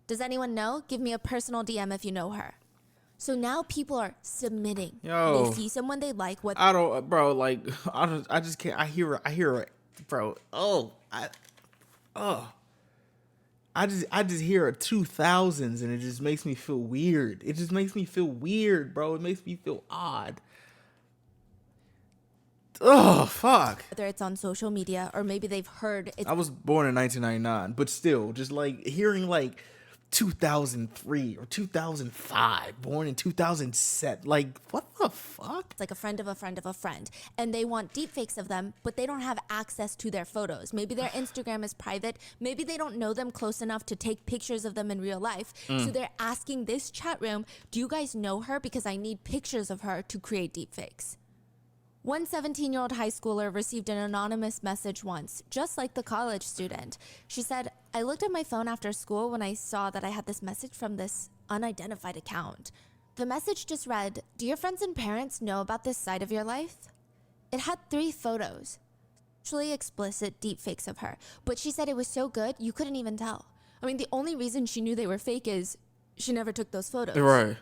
Speaker 3: Does anyone know? Give me a personal DM if you know her. So now people are submitting.
Speaker 1: Yo.
Speaker 3: They see someone they like. What
Speaker 1: I don't, bro. Like, I just can't. I hear it, bro. I just hear a 2000s and it just makes me feel weird. It just makes me feel weird, bro. It makes me feel odd. Oh, fuck.
Speaker 3: whether it's on social media or maybe they've heard it's
Speaker 1: I was born in 1999, but still, just like hearing like 2003 or 2005, born in 2007. Like, what the fuck?
Speaker 3: like a friend of a friend of a friend, and they want deepfakes of them, but they don't have access to their photos. Maybe their Instagram is private. Maybe they don't know them close enough to take pictures of them in real life. So they're asking this chat room, do you guys know her? Because I need pictures of her to create deepfakes. One 17-year-old high schooler received an anonymous message once, just like the college student. She said, I looked at my phone after school when I saw that I had this message from this unidentified account. The message just read, do your friends and parents know about this side of your life? It had 3 photos, actually explicit deepfakes of her, but she said it was so good you couldn't even tell. I mean, the only reason she knew they were fake is she never took those photos.
Speaker 1: Right.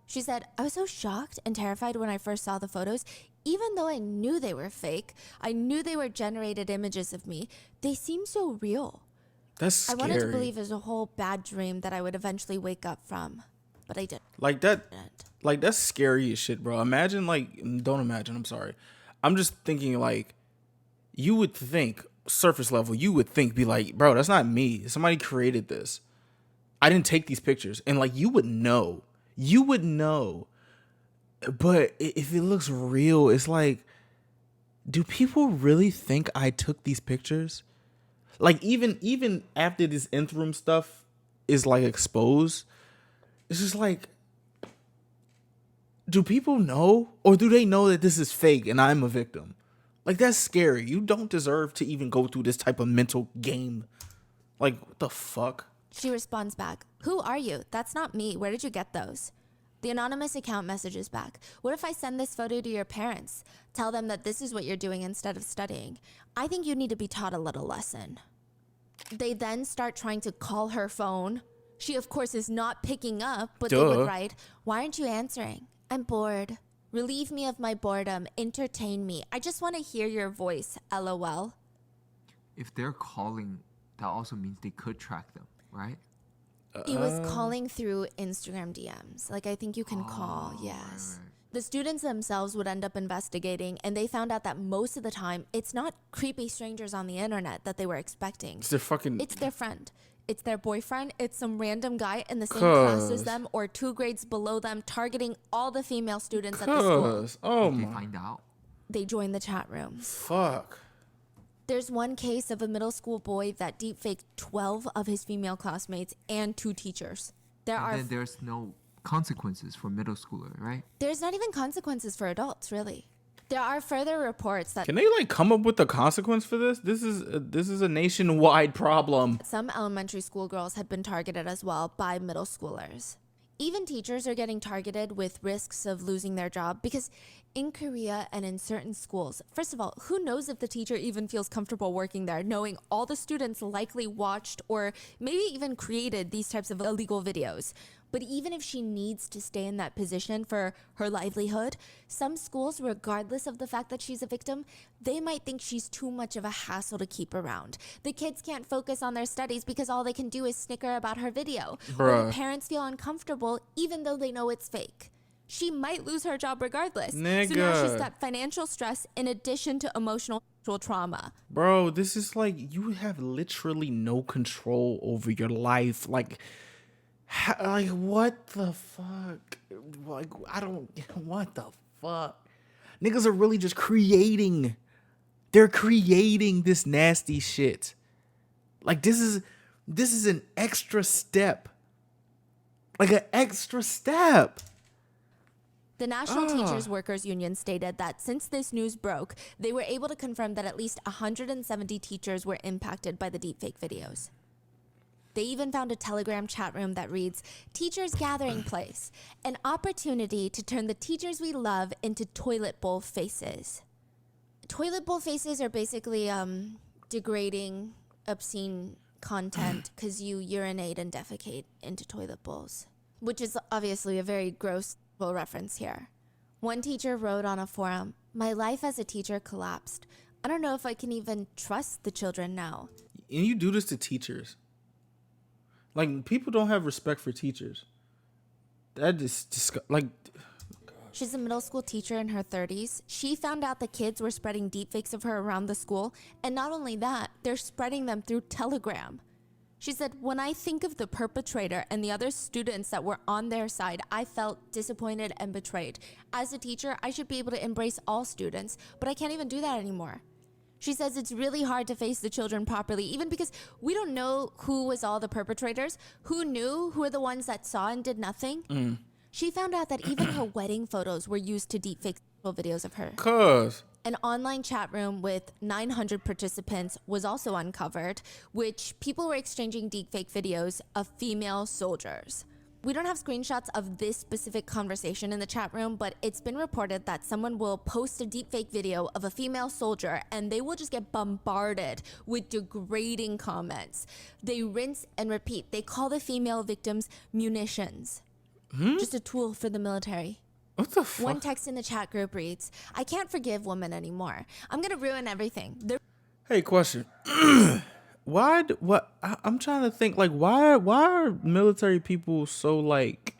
Speaker 3: She said, I was so shocked and terrified when I first saw the photos. Even though I knew they were fake, I knew they were generated images of me, they seemed so real.
Speaker 1: That's scary.
Speaker 3: I wanted to believe it was a whole bad dream that I would eventually wake up from, but I didn't.
Speaker 1: Like that's scary as shit, bro. Imagine, don't imagine, I'm sorry. I'm just thinking, like, you would think, surface level, be like, bro, that's not me. Somebody created this. I didn't take these pictures. And, like, you would know. But if it looks real, it's like, do people really think I took these pictures? Like, even after this interim stuff is, like, exposed, it's just like, do people know? Or do they know that this is fake and I'm a victim? Like, that's scary. You don't deserve to even go through this type of mental game. Like, what the fuck?
Speaker 3: She responds back, who are you? That's not me. Where did you get those? The anonymous account messages back, what if I send this photo to your parents? Tell them that this is what you're doing instead of studying. I think you need to be taught a little lesson. They then start trying to call her phone. She, of course, is not picking up, but they would write, why aren't you answering? I'm bored. Relieve me of my boredom. Entertain me. I just want to hear your voice. LOL.
Speaker 4: If they're calling, that also means they could track them, right?
Speaker 3: It was calling through Instagram DMs. Like, I think you can call, yes.
Speaker 4: Right.
Speaker 3: The students themselves would end up investigating, and they found out that most of the time, it's not creepy strangers on the internet that they were expecting.
Speaker 1: It's their fucking...
Speaker 3: It's their friend. It's their boyfriend. It's some random guy in the same class as them or 2 grades below them, targeting all the female students at the school.
Speaker 1: Oh
Speaker 4: Did they
Speaker 1: my...
Speaker 4: find out?
Speaker 3: They join the chat rooms.
Speaker 1: Fuck.
Speaker 3: There's one case of a middle school boy that deepfaked 12 of his female classmates and 2 teachers.
Speaker 4: Then there's no consequences for middle schooler, right?
Speaker 3: There's not even consequences for adults, really. There are further reports that
Speaker 1: Can they like come up with a consequence for this? This is a nationwide problem.
Speaker 3: some elementary school girls had been targeted as well by middle schoolers. Even teachers are getting targeted with risks of losing their job because in Korea and in certain schools, first of all, who knows if the teacher even feels comfortable working there, knowing all the students likely watched or maybe even created these types of illegal videos. But even if she needs to stay in that position for her livelihood, some schools, regardless of the fact that she's a victim, they might think she's too much of a hassle to keep around. The kids can't focus on their studies because all they can do is snicker about her video. Or the parents feel uncomfortable even though they know it's fake. She might lose her job regardless.
Speaker 1: Nigga.
Speaker 3: So now she's got financial stress in addition to emotional trauma.
Speaker 1: Bro, this is like, you have literally no control over your life. Like what the fuck? Like, what the fuck? Niggas are really just creating. They're creating this nasty shit. Like, this is an extra step. Like, an extra step.
Speaker 3: The National Teachers Workers Union stated that since this news broke, they were able to confirm that at least 170 teachers were impacted by the deepfake videos. They even found a Telegram chat room that reads, Teachers Gathering Place, an opportunity to turn the teachers we love into toilet bowl faces. Toilet bowl faces are basically degrading, obscene content because you urinate and defecate into toilet bowls, which is obviously a very gross reference here. One teacher wrote on a forum, "My life as a teacher collapsed. I don't know if I can even trust the children now."
Speaker 1: And you do this to teachers. Like, people don't have respect for teachers. That is like...
Speaker 3: She's a middle school teacher in her 30s. She found out the kids were spreading deepfakes of her around the school. And not only that, they're spreading them through Telegram. She said, "When I think of the perpetrator and the other students that were on their side, I felt disappointed and betrayed. As a teacher, I should be able to embrace all students, but I can't even do that anymore." She says it's really hard to face the children properly, even because we don't know who was all the perpetrators, who knew, who are the ones that saw and did nothing. She found out that even her wedding photos were used to deepfake videos of her.
Speaker 1: Cuz.
Speaker 3: An online chat room with 900 participants was also uncovered, which people were exchanging deepfake videos of female soldiers. We don't have screenshots of this specific conversation in the chat room, but it's been reported that someone will post a deepfake video of a female soldier and they will just get bombarded with degrading comments. They rinse and repeat. They call the female victims munitions. Just a tool for the military.
Speaker 1: What the fuck?
Speaker 3: One text in the chat group reads, "I can't forgive women anymore. I'm going to ruin everything."
Speaker 1: Hey, question. I'm trying to think, like, why are military people so, like,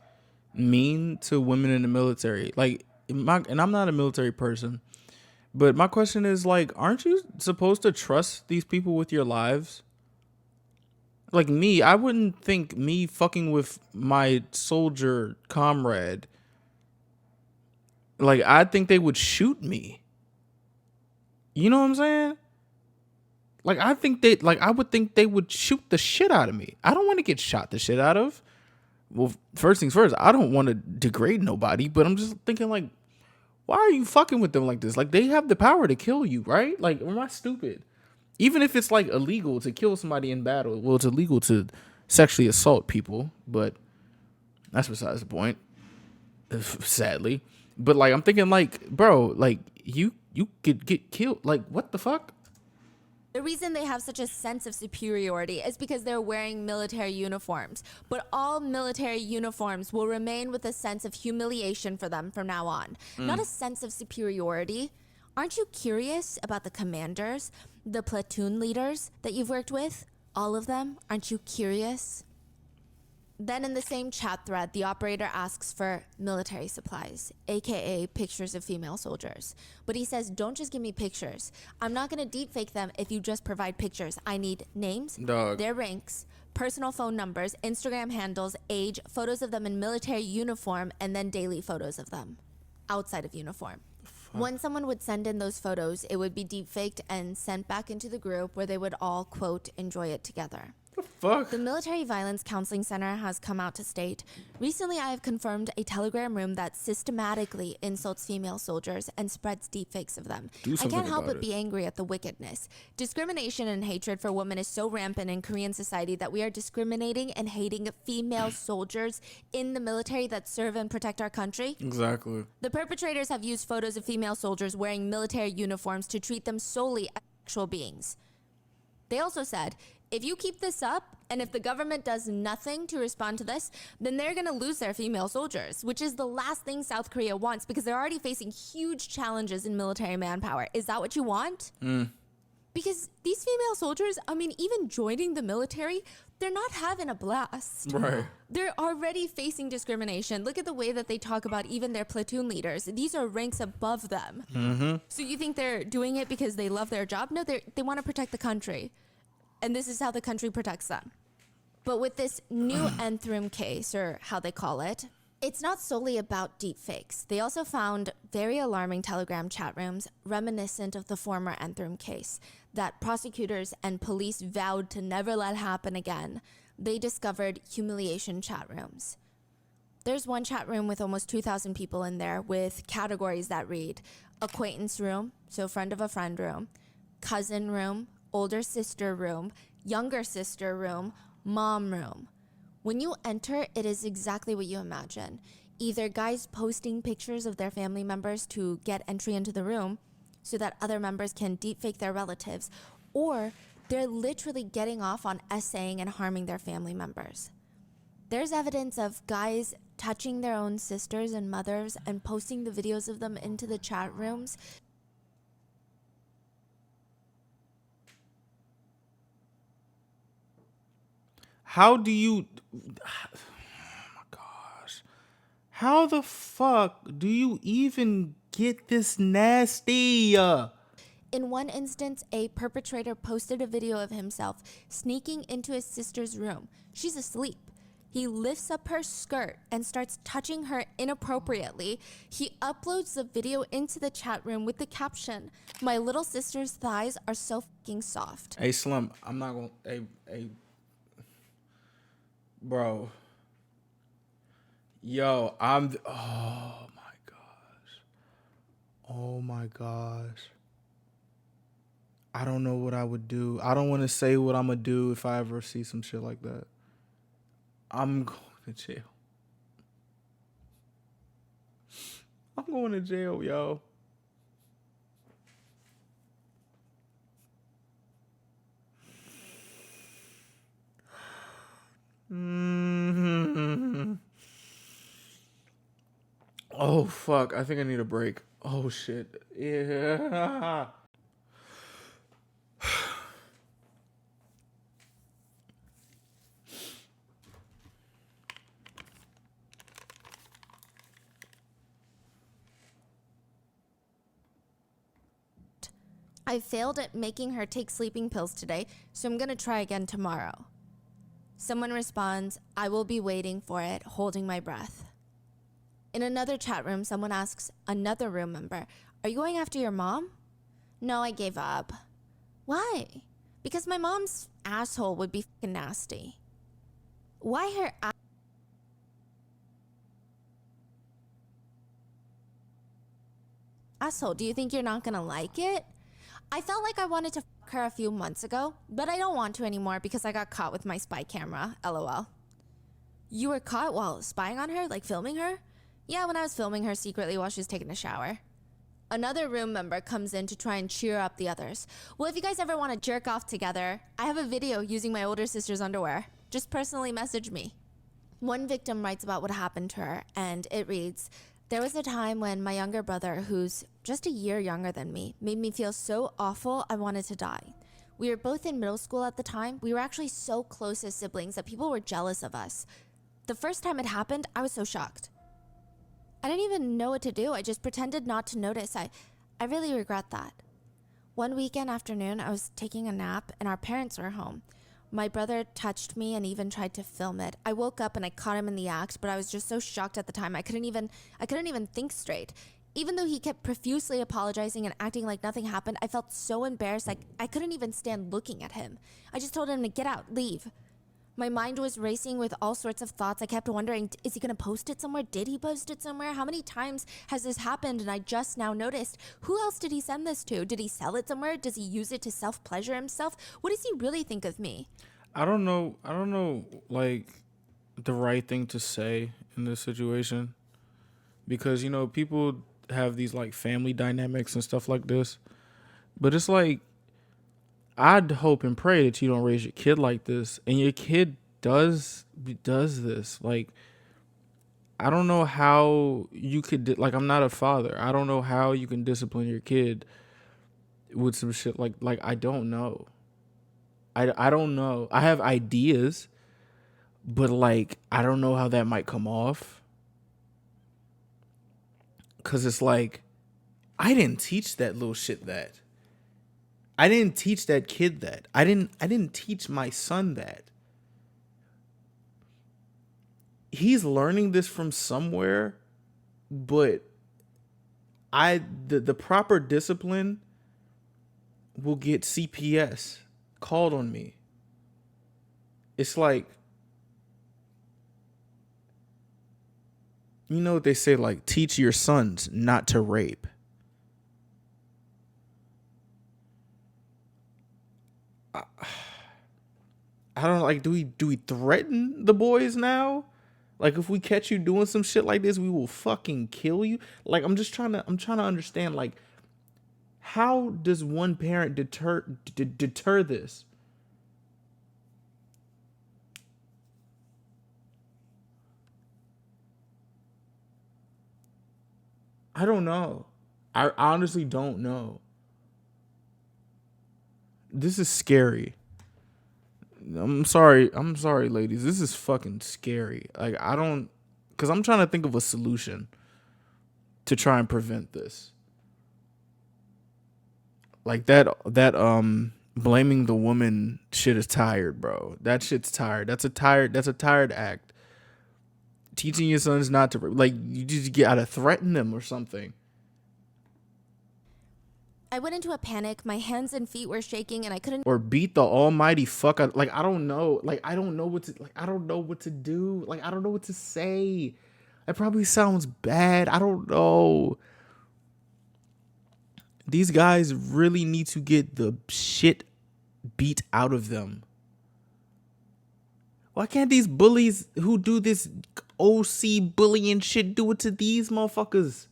Speaker 1: mean to women in the military? Like, and I'm not a military person, but my question is, like, aren't you supposed to trust these people with your lives? Like, me, I wouldn't think me fucking with my soldier comrade, like, I think they would shoot me. You know what I'm saying? Like, I would think they would shoot the shit out of me. I don't want to get shot the shit out of. Well, first things first, I don't want to degrade nobody, but I'm just thinking, like, why are you fucking with them like this? Like, they have the power to kill you, right? Like, am I stupid? Even if it's, like, illegal to kill somebody in battle. Well, it's illegal to sexually assault people, but that's besides the point, sadly. But, like, I'm thinking, like, bro, like, you could get killed. Like, what the fuck?
Speaker 3: The reason they have such a sense of superiority is because they're wearing military uniforms. But all military uniforms will remain with a sense of humiliation for them from now on. Not a sense of superiority. Aren't you curious about the commanders, the platoon leaders that you've worked with? All of them? Aren't you curious? Then in the same chat thread, the operator asks for military supplies, aka pictures of female soldiers. But he says, "Don't just give me pictures. I'm not going to deepfake them if you just provide pictures. I need names, their ranks, personal phone numbers, Instagram handles, age, photos of them in military uniform, and then daily photos of them outside of uniform." When someone would send in those photos, it would be deepfaked and sent back into the group where they would all, quote, enjoy it together.
Speaker 1: Fuck.
Speaker 3: The Military Violence Counseling Center has come out to state, "Recently I have confirmed a Telegram room that systematically insults female soldiers and spreads deepfakes of them. I can't help but be angry at the wickedness. Discrimination and hatred for women is so rampant in Korean society that we are discriminating and hating female soldiers in the military that serve and protect our country."
Speaker 1: Exactly.
Speaker 3: The perpetrators have used photos of female soldiers wearing military uniforms to treat them solely as sexual beings. They also said, "If you keep this up, and if the government does nothing to respond to this, then they're going to lose their female soldiers," which is the last thing South Korea wants because they're already facing huge challenges in military manpower. Is that what you want? Because these female soldiers, I mean, even joining the military, they're not having a blast.
Speaker 1: Right.
Speaker 3: They're already facing discrimination. Look at the way that they talk about even their platoon leaders. These are ranks above them. So you think they're doing it because they love their job? No, they want to protect the country. And this is how the country protects them. But with this new Nthrim case, or how they call it, it's not solely about deepfakes. They also found very alarming Telegram chat rooms reminiscent of the former Nthrim case that prosecutors and police vowed to never let happen again. They discovered humiliation chat rooms. There's one chat room with almost 2,000 people in there with categories that read acquaintance room, so friend of a friend room, cousin room, older sister room, younger sister room, mom room. When you enter, it is exactly what you imagine. Either guys posting pictures of their family members to get entry into the room, so that other members can deepfake their relatives, or they're literally getting off on essaying and harming their family members. There's evidence of guys touching their own sisters and mothers and posting the videos of them into the chat rooms.
Speaker 1: How do you... Oh my gosh. How the fuck do you even get this nasty?
Speaker 3: In one instance, a perpetrator posted a video of himself sneaking into his sister's room. She's asleep. He lifts up her skirt and starts touching her inappropriately. He uploads the video into the chat room with the caption, "My little sister's thighs are so fucking soft."
Speaker 1: Hey, Slim, I'm not gonna... Hey, bro. Yo, oh my gosh. Oh my gosh. I don't know what I would do. I don't want to say what I'm gonna do if I ever see some shit like that. I'm going to jail. I'm going to jail, yo. Oh, fuck. I think I need a break. Oh, shit. Yeah.
Speaker 3: I failed at making her take sleeping pills today, so I'm gonna try again tomorrow. Someone responds, "I will be waiting for it, holding my breath." In another chat room, someone asks another room member, "Are you going after your mom?" "No, I gave up." "Why?" "Because my mom's asshole would be fucking nasty." Why her asshole? Do you think you're not gonna like it? I felt like I wanted to fuck her a few months ago, but I don't want to anymore because I got caught with my spy camera, LOL. You were caught while spying on her, like filming her? Yeah, when I was filming her secretly while she was taking a shower. Another room member comes in to try and cheer up the others. "Well, if you guys ever want to jerk off together, I have a video using my older sister's underwear. Just personally message me." One victim writes about what happened to her, and it reads, "There was a time when my younger brother, who's just a year younger than me, made me feel so awful I wanted to die. We were both in middle school at the time. We were actually so close as siblings that people were jealous of us. The first time it happened, I was so shocked. I didn't even know what to do. I just pretended not to notice. I really regret that. One weekend afternoon, I was taking a nap and our parents were home. My brother touched me and even tried to film it. I woke up and I caught him in the act, but I was just so shocked at the time. I couldn't even think straight. Even though he kept profusely apologizing and acting like nothing happened, I felt so embarrassed I couldn't even stand looking at him. I just told him to get out, leave. My mind was racing with all sorts of thoughts. I kept wondering, is he going to post it somewhere? Did he post it somewhere? How many times has this happened? And I just now noticed, who else did he send this to? Did he sell it somewhere? Does he use it to self-pleasure himself? What does he really think of me?
Speaker 1: I don't know, like, the right thing to say in this situation. Because, people have these, like, family dynamics and stuff like this. But it's like, I'd hope and pray that you don't raise your kid like this. And your kid does this. Like, I don't know how you could, like, I'm not a father. I don't know how you can discipline your kid with some shit like I don't know. I don't know. I have ideas, but like I don't know how that might come off. Cause it's like I didn't teach that little shit that. I didn't teach that kid that. I didn't teach my son that. He's learning this from somewhere, but the proper discipline will get CPS called on me. It's like, you know what they say, like, teach your sons not to rape. I don't like, do we threaten the boys now? Like, if we catch you doing some shit like this, we will fucking kill you. Like, I'm trying to understand, like, How does one parent deter this? I don't know. I honestly don't know. This is scary. I'm sorry, ladies. This is fucking scary. Like, I don't, because I'm trying to think of a solution to try and prevent this. Like that blaming the woman shit is tired, bro. That shit's tired. That's a tired act. Teaching your sons not to, like, you just gotta threaten them or something.
Speaker 3: I went into a panic. My hands and feet were shaking and I couldn't
Speaker 1: Or beat the almighty fuck out. Like, I don't know. Like, I don't know what to, like, I don't know what to do. Like, I don't know what to say. It probably sounds bad. I don't know. These guys really need to get the shit beat out of them. Why can't these bullies who do this OC bullying shit do it to these motherfuckers?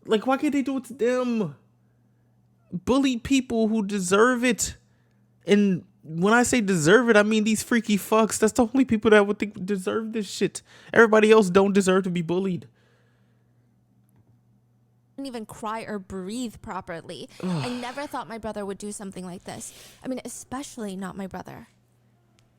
Speaker 1: Like, why can't they do it to them? Bully people who deserve it. And when I say deserve it, I mean these freaky fucks. That's the only people that would think deserve this shit. Everybody else don't deserve to be bullied.
Speaker 3: even cry or breathe properly. I never thought my brother would do something like this. I mean, especially not my brother.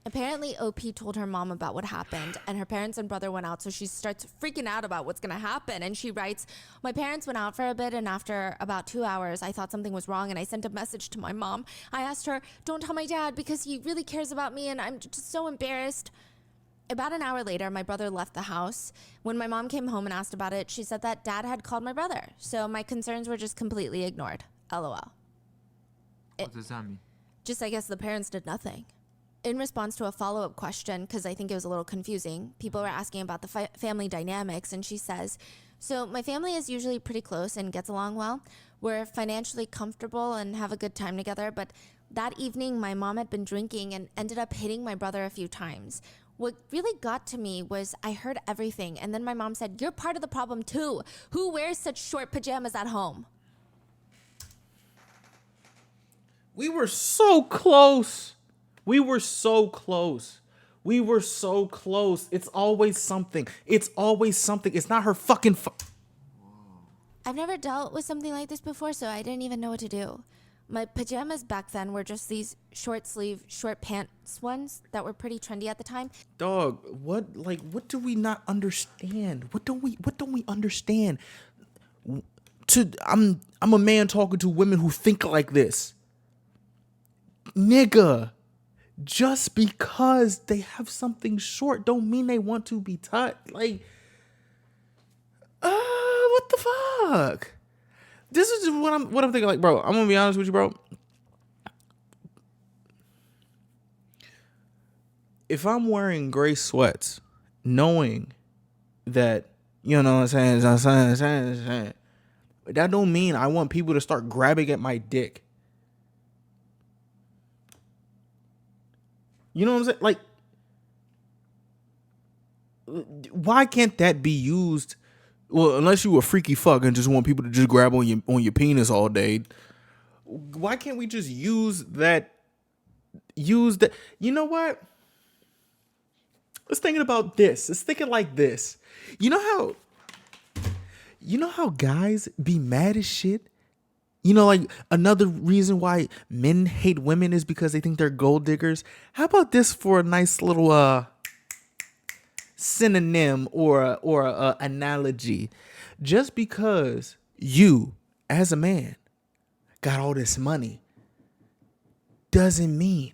Speaker 3: Apparently, OP told her mom about what happened, and her parents and brother went out, so she starts freaking out about what's gonna happen. And she writes, my parents went out for a bit, and after about 2 hours, I thought something was wrong, and I sent a message to my mom. I asked her, don't tell my dad, because he really cares about me, and I'm just so embarrassed. About an hour later, my brother left the house. When my mom came home and asked about it, she said that dad had called my brother, so my concerns were just completely ignored. LOL.
Speaker 4: What does that mean?
Speaker 3: Just, I guess the parents did nothing. In response to a follow-up question, because I think it was a little confusing, people were asking about the family dynamics, and she says, so my family is usually pretty close and gets along well. We're financially comfortable and have a good time together, but that evening my mom had been drinking and ended up hitting my brother a few times. What really got to me was I heard everything, and then my mom said, you're part of the problem too. Who wears such short pajamas at home?
Speaker 1: We were so close. We were so close. We were so close. It's always something. It's always something. It's not her fucking
Speaker 3: I've never dealt with something like this before, so I didn't even know what to do. My pajamas back then were just these short sleeve, short pants ones that were pretty trendy at the time.
Speaker 1: Dog, what do we not understand? What don't we understand? I'm a man talking to women who think like this. Nigga. Just because they have something short don't mean they want to be touched. Like, what the fuck? This is what I'm thinking. Like, bro, I'm gonna be honest with you, bro. If I'm wearing gray sweats, knowing that, you know what I'm saying, that don't mean I want people to start grabbing at my dick. You know what I'm saying? Like, why can't that be used? Well, unless you a freaky fuck and just want people to just grab on your penis all day. Why can't we just use that? You know what? Let's thinking about this. Let's thinking like this. You know how guys be mad as shit? You know, like, another reason why men hate women is because they think they're gold diggers. How about this for a nice little synonym or a analogy? Just because you, as a man, got all this money doesn't mean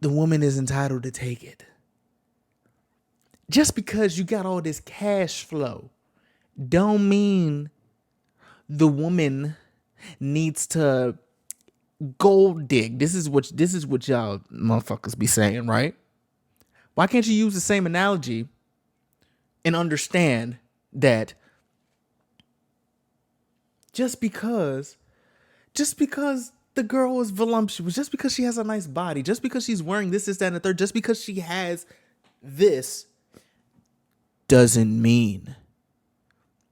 Speaker 1: the woman is entitled to take it. Just because you got all this cash flow don't mean the woman needs to gold dig. This is what y'all motherfuckers be saying, right? Why can't you use the same analogy and understand that just because the girl is voluptuous, just because she has a nice body, just because she's wearing this, that, and the third, just because she has this, doesn't mean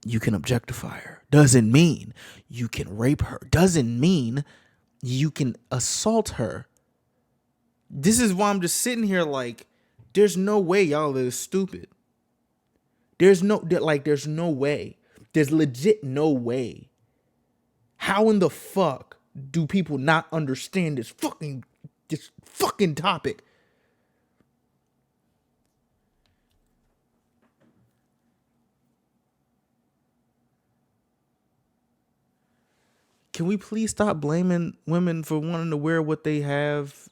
Speaker 1: you can objectify her. Doesn't mean you can rape her. Doesn't mean you can assault her. This is why I'm just sitting here like, there's no way y'all are stupid. There's no way. There's legit no way. How in the fuck do people not understand this fucking topic? Can we please stop blaming women for wanting to wear what they have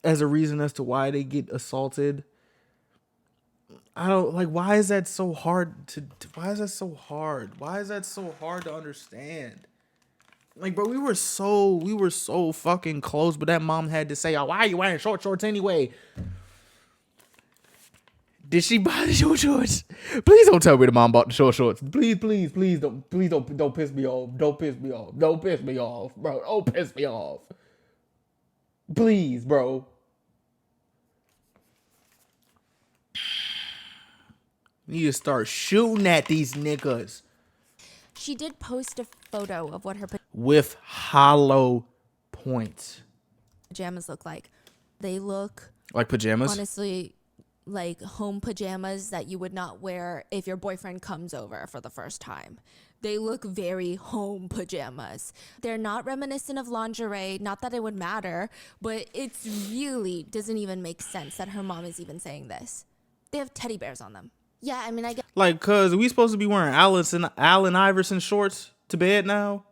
Speaker 1: as a reason as to why they get assaulted? I don't like, why is that so hard why is that so hard? Why is that so hard to understand? Like, bro, we were so fucking close, but that mom had to say, "Oh, why are you wearing shorts anyway?" Did she buy the short shorts? Please don't tell me the mom bought the short shorts. Please don't piss me off. Don't piss me off. Don't piss me off, bro. Don't piss me off. Please, bro. We need to start shooting at these niggas.
Speaker 3: She did post a photo of what her
Speaker 1: With hollow points.
Speaker 3: pajamas look like. They look,
Speaker 1: Like pajamas?
Speaker 3: honestly, like home pajamas that you would not wear if your boyfriend comes over for the first time. They look very home pajamas. They're not reminiscent of lingerie, not that it would matter, but it's really doesn't even make sense that her mom is even saying this. They have teddy bears on them. Yeah, I mean, I get.
Speaker 1: Like, cuz are we supposed to be wearing Allen Iverson shorts to bed now?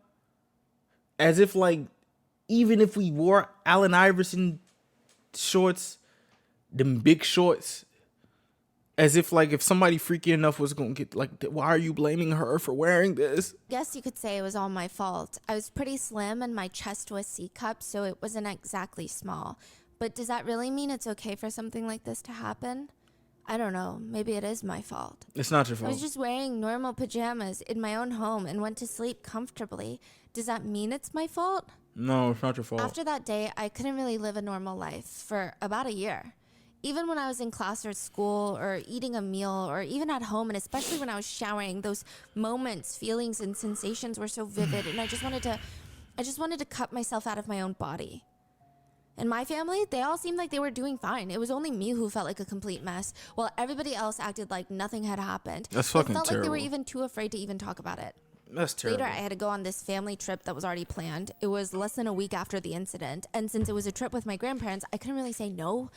Speaker 1: As if, like, even if we wore Allen Iverson shorts, them big shorts, as if, like, if somebody freaky enough was going to get, like, why are you blaming her for wearing this?
Speaker 3: Guess you could say it was all my fault. I was pretty slim and my chest was C-cup, so it wasn't exactly small. But does that really mean it's okay for something like this to happen? I don't know. Maybe it is my fault.
Speaker 1: It's not your
Speaker 3: I
Speaker 1: fault.
Speaker 3: was just wearing normal pajamas in my own home and went to sleep comfortably. Does that mean it's my fault?
Speaker 1: No, it's not your fault.
Speaker 3: After that day, I couldn't really live a normal life for about a year. Even when I was in class or at school or eating a meal or even at home, and especially when I was showering, those moments, feelings, and sensations were so vivid, and I just wanted to cut myself out of my own body. In my family, they all seemed like they were doing fine. It was only me who felt like a complete mess, while everybody else acted like nothing had happened.
Speaker 1: That's fucking
Speaker 3: It felt like they were
Speaker 1: terrible.
Speaker 3: even too afraid to even talk about it.
Speaker 1: That's terrible.
Speaker 3: Later, I had to go on this family trip that was already planned. It was less than a week after the incident, and since it was a trip with my grandparents, I couldn't really say no.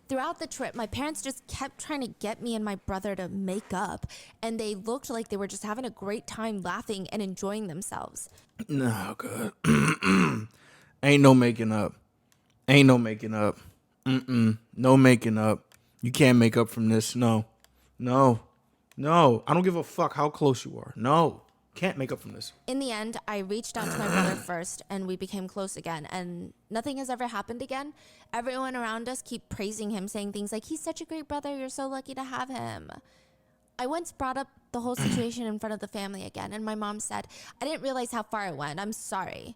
Speaker 3: Throughout the trip, my parents just kept trying to get me and my brother to make up, and they looked like they were just having a great time laughing and enjoying themselves.
Speaker 1: No, good. Ain't no making up. Ain't no making up. No making up. You can't make up from this. No. I don't give a fuck how close you are. No. Can't make up from this.
Speaker 3: In the end, I reached out to my brother first, and we became close again, and nothing has ever happened again. Everyone around us keep praising him, saying things like, "He's such a great brother, you're so lucky to have him." I once brought up the whole situation in front of the family again, and my mom said, "I didn't realize how far it went, I'm sorry."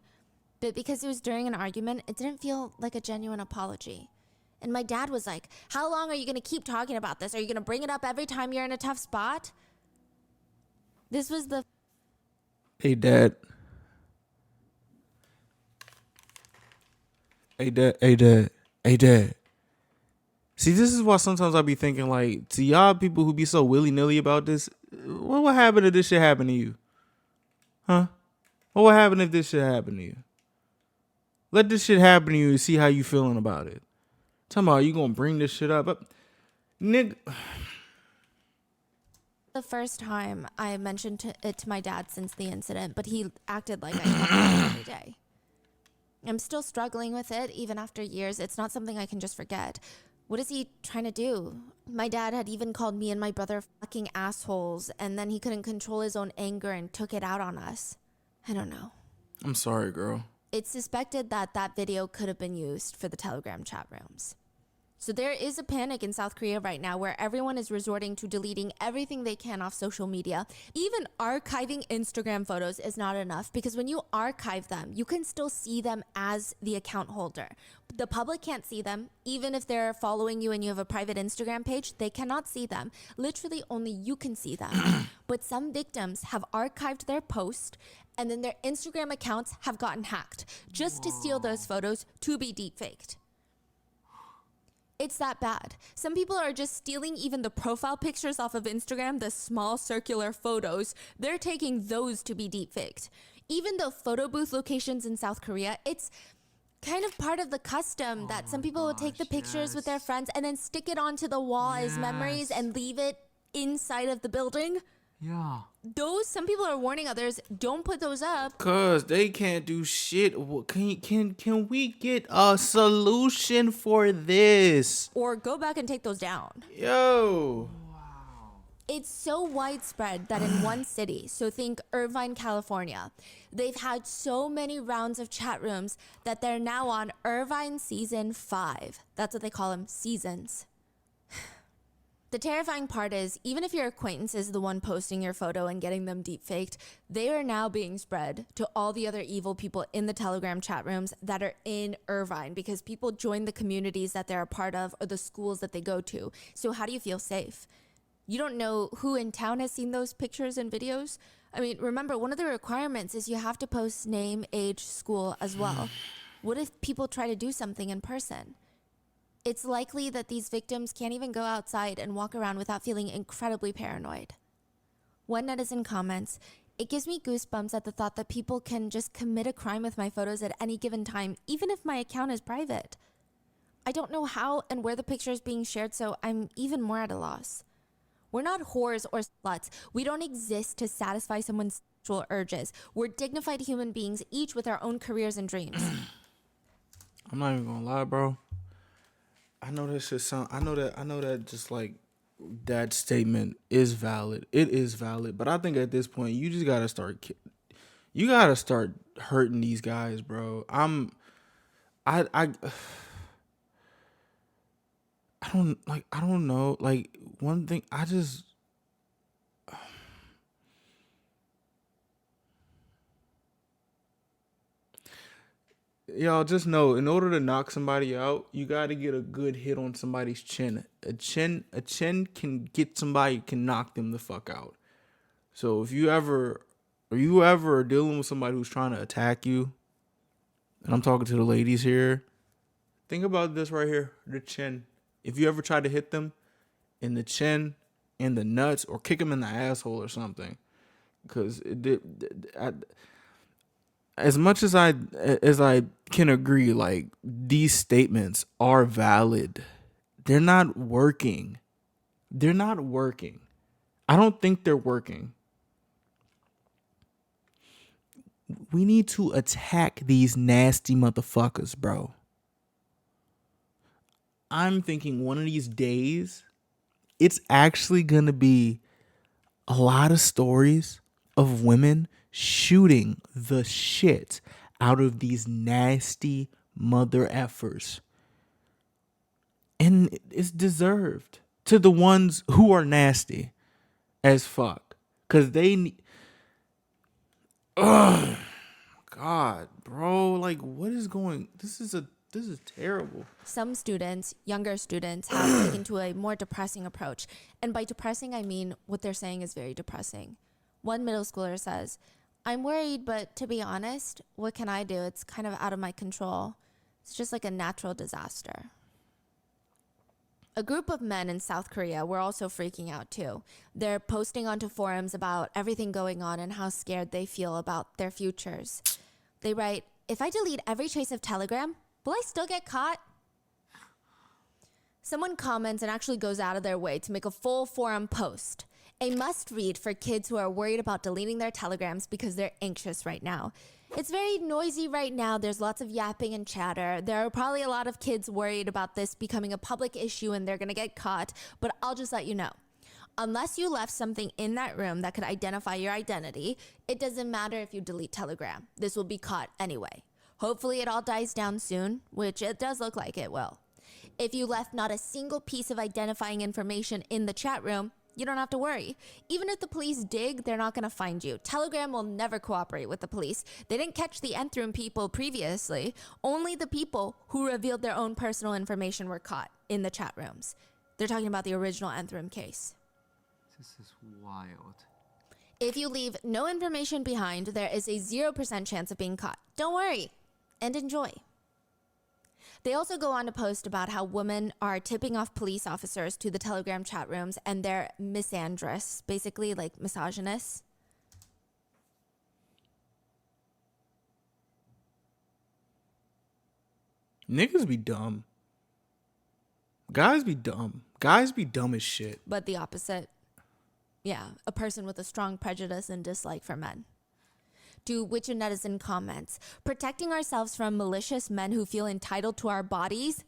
Speaker 3: But because it was during an argument, it didn't feel like a genuine apology. And my dad was like, "How long are you going to keep talking about this? Are you going to bring it up every time you're in a tough spot?" This was the
Speaker 1: Hey, Dad. Hey, Dad. See, this is why sometimes I be thinking, like, to y'all people who be so willy-nilly about this, what would happen if this shit happened to you? Huh? What would happen if this shit happened to you? Let this shit happen to you and see how you feeling about it. Talking about you gonna bring this shit up. Nigga.
Speaker 3: the first time I mentioned it to my dad since the incident, but he acted like I talked about it every day. I'm still struggling with it, even after years. It's not something I can just forget. What is he trying to do? My dad had even called me and my brother fucking assholes, and then he couldn't control his own anger and took it out on us. I don't know.
Speaker 1: I'm sorry, girl.
Speaker 3: It's suspected that that video could have been used for the Telegram chat rooms. So there is a panic in South Korea right now where everyone is resorting to deleting everything they can off social media. Even archiving Instagram photos is not enough, because when you archive them, you can still see them as the account holder. The public can't see them. Even if they're following you and you have a private Instagram page, they cannot see them. Literally only you can see them. But some victims have archived their post, and then their Instagram accounts have gotten hacked just to steal those photos to be deepfaked. It's that bad. Some people are just stealing even the profile pictures off of Instagram, the small circular photos. They're taking those to be deepfaked. Even the photo booth locations in South Korea, it's kind of part of the custom that some people will take the pictures with their friends and then stick it onto the wall as memories and leave it inside of the building.
Speaker 4: Yeah.
Speaker 3: Some people are warning others, don't put those up.
Speaker 1: Cause they can't do shit. Can we get a solution for this?
Speaker 3: Or go back and take those down.
Speaker 1: Yo.
Speaker 3: It's so widespread that in one city, so think Irvine, California, they've had so many rounds of chat rooms that they're now on Irvine Season 5. That's what they call them, seasons. The terrifying part is, even if your acquaintance is the one posting your photo and getting them deepfaked, they are now being spread to all the other evil people in the Telegram chat rooms that are in Irvine, because people join the communities that they're a part of or the schools that they go to. So how do you feel safe? You don't know who in town has seen those pictures and videos. I mean, remember, one of the requirements is you have to post name, age, school as well. What if people try to do something in person? It's likely that these victims can't even go outside and walk around without feeling incredibly paranoid. One netizen comments, "It gives me goosebumps at the thought that people can just commit a crime with my photos at any given time, even if my account is private. I don't know how and where the picture is being shared, so I'm even more at a loss. We're not whores or sluts. We don't exist to satisfy someone's sexual urges. We're dignified human beings, each with our own careers and dreams."
Speaker 1: I'm not even gonna lie, bro. I know that shit sound. I know that just like that statement is valid. It is valid, but I think at this point you just gotta start. You gotta start hurting these guys, bro. I don't know. Like, one thing, y'all just know, in order to knock somebody out, you got to get a good hit on somebody's chin. A chin can get somebody, can knock them the fuck out. So if you ever are dealing with somebody who's trying to attack you, and I'm talking to the ladies here, think about this right here, the chin. If you ever try to hit them in the chin, in the nuts, or kick them in the asshole or something, because as much as I can agree, like, these statements are valid, they're not working. They're not working. I don't think they're working. We need to attack these nasty motherfuckers, bro. I'm thinking one of these days, it's actually going to be a lot of stories of women shooting the shit out of these nasty mother effers. And it's deserved to the ones who are nasty as fuck. Because they ugh, God, bro, like, what is going? This is terrible.
Speaker 3: Some students, younger students, have taken to a more depressing approach. And by depressing, I mean what they're saying is very depressing. One middle schooler says, "I'm worried, but to be honest, what can I do? It's kind of out of my control. It's just like a natural disaster." A group of men in South Korea were also freaking out too. They're posting onto forums about everything going on and how scared they feel about their futures. They write, "If I delete every trace of Telegram, will I still get caught?" Someone comments and actually goes out of their way to make a full forum post. A must read for kids who are worried about deleting their telegrams because they're anxious right now. It's very noisy right now. There's lots of yapping and chatter. There are probably a lot of kids worried about this becoming a public issue and they're going to get caught. But I'll just let you know. Unless you left something in that room that could identify your identity, it doesn't matter if you delete Telegram. This will be caught anyway. Hopefully it all dies down soon, which it does look like it will. If you left not a single piece of identifying information in the chat room, you don't have to worry. Even if the police dig, they're not going to find you. Telegram will never cooperate with the police. They didn't catch the Nth Room people previously. Only the people who revealed their own personal information were caught in the chat rooms. They're talking about the original Nth Room case.
Speaker 4: This is wild.
Speaker 3: If you leave no information behind, there is a 0% chance of being caught. Don't worry and enjoy. They also go on to post about how women are tipping off police officers to the Telegram chat rooms and they're misandrous, basically like misogynists.
Speaker 1: Niggas be dumb. Guys be dumb. Guys be dumb as shit.
Speaker 3: But the opposite. Yeah, a person with a strong prejudice and dislike for men. To which a netizen comments, protecting ourselves from malicious men who feel entitled to our bodies?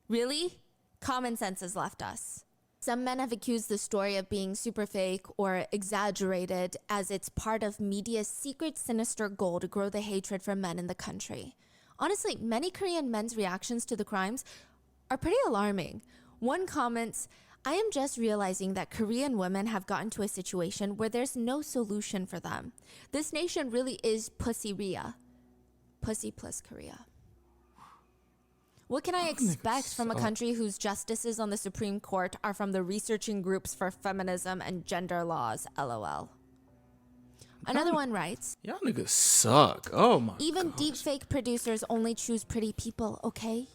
Speaker 3: Really? Common sense has left us. Some men have accused the story of being super fake or exaggerated as it's part of media's secret sinister goal to grow the hatred for men in the country. Honestly, many Korean men's reactions to the crimes are pretty alarming. One comments, I am just realizing that Korean women have gotten to a situation where there's no solution for them. This nation really is pussy-ria. Pussy plus Korea. What can I expect from a country whose justices on the Supreme Court are from the researching groups for feminism and gender laws, LOL. Another one writes,
Speaker 1: Y'all niggas suck. Oh my
Speaker 3: even
Speaker 1: gosh.
Speaker 3: deepfake producers only choose pretty people, okay?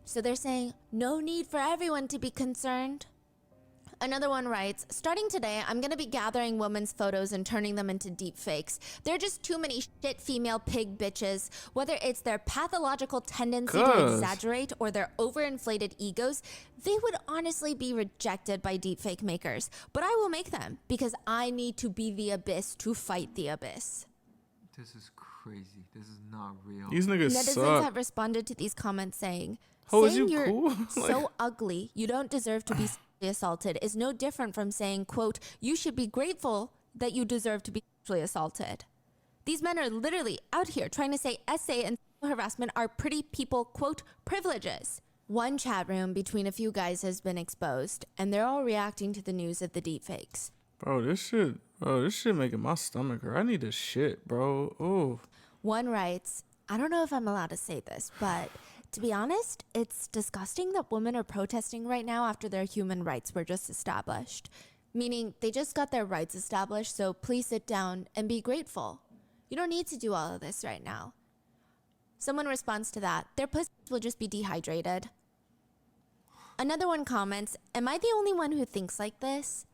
Speaker 3: So they're saying, no need for everyone to be concerned. Another one writes, starting today, I'm going to be gathering women's photos and turning them into deepfakes. There are just too many shit female pig bitches. Whether it's their pathological tendency to exaggerate or their overinflated egos, they would honestly be rejected by deepfake makers. But I will make them because I need to be the abyss to fight the abyss.
Speaker 4: This is crazy. This is not real.
Speaker 1: These niggas
Speaker 3: Netizens
Speaker 1: suck.
Speaker 3: have responded to these comments saying,
Speaker 1: Ho, is
Speaker 3: saying
Speaker 1: you
Speaker 3: you're
Speaker 1: cool?
Speaker 3: so ugly, you don't deserve to be sexually assaulted is no different from saying, quote, you should be grateful that you deserve to be sexually assaulted. These men are literally out here trying to say essay and sexual harassment are pretty people, quote, privileges. One chat room between a few guys has been exposed, and they're all reacting to the news of the deepfakes.
Speaker 1: Bro, this shit making my stomach hurt. I need this shit, bro. Ooh.
Speaker 3: One writes, I don't know if I'm allowed to say this, but to be honest, it's disgusting that women are protesting right now after their human rights were just established. Meaning they just got their rights established, so please sit down and be grateful. You don't need to do all of this right now. Someone responds to that, their pussies will just be dehydrated. Another one comments, am I the only one who thinks like this?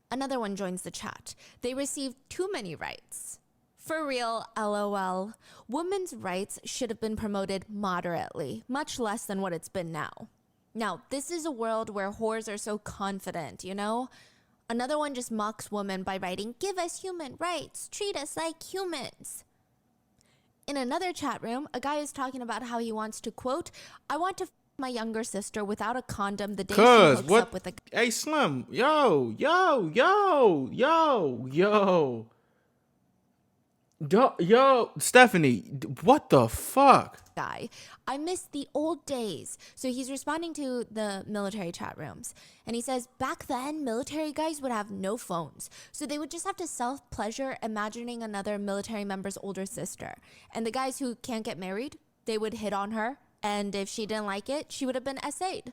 Speaker 3: Another one joins the chat. They received too many rights. For real, LOL. Women's rights should have been promoted moderately, much less than what it's been now. Now, this is a world where whores are so confident, you know? Another one just mocks women by writing, give us human rights, treat us like humans. In another chat room, a guy is talking about how he wants to, quote, I want to f my younger sister without a condom the day she hooks up with a...
Speaker 1: Hey, Slim. Yo. Yo, Stephanie, what the fuck?
Speaker 3: guy. I miss the old days. So he's responding to the military chat rooms. And he says, back then, military guys would have no phones. So they would just have to self-pleasure imagining another military member's older sister. And the guys who can't get married, they would hit on her. And if she didn't like it, she would have been SA'd.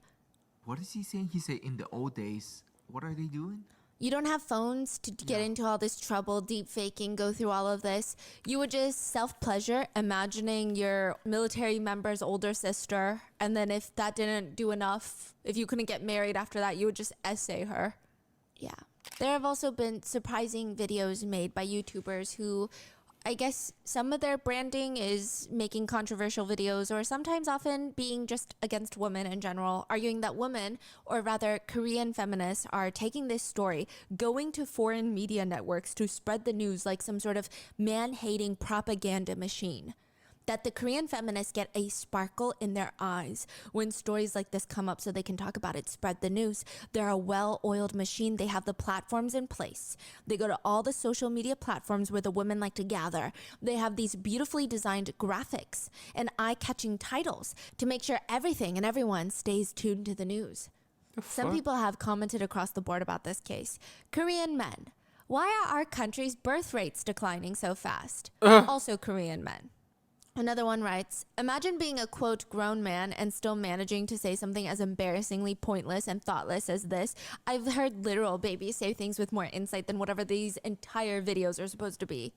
Speaker 4: What is he saying? He said in the old days, what are they doing?
Speaker 3: You don't have phones to get into all this trouble, deep faking, go through all of this. You would just self-pleasure, imagining your military member's older sister. And then if that didn't do enough, if you couldn't get married after that, you would just essay her. Yeah. There have also been surprising videos made by YouTubers who, I guess some of their branding is making controversial videos or sometimes often being just against women in general, arguing that women, or rather Korean feminists, are taking this story, going to foreign media networks to spread the news like some sort of man-hating propaganda machine. that the Korean feminists get a sparkle in their eyes when stories like this come up so they can talk about it, spread the news. They're a well-oiled machine. They have the platforms in place. They go to all the social media platforms where the women like to gather. They have these beautifully designed graphics and eye-catching titles to make sure everything and everyone stays tuned to the news. Some people have commented across the board about this case. Korean men. Why are our country's birth rates declining so fast? Also Korean men. Another one writes, imagine being a, quote, grown man and still managing to say something as embarrassingly pointless and thoughtless as this. I've heard literal babies say things with more insight than whatever these entire videos are supposed to be.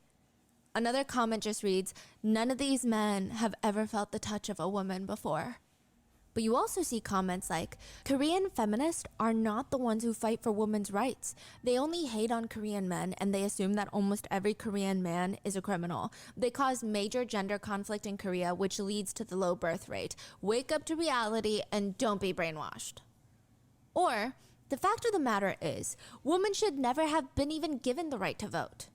Speaker 3: Another comment just reads, none of these men have ever felt the touch of a woman before. But you also see comments like, Korean feminists are not the ones who fight for women's rights. They only hate on Korean men and they assume that almost every Korean man is a criminal. They cause major gender conflict in Korea, which leads to the low birth rate. Wake up to reality and don't be brainwashed. Or, the fact of the matter is, women should never have been even given the right to vote.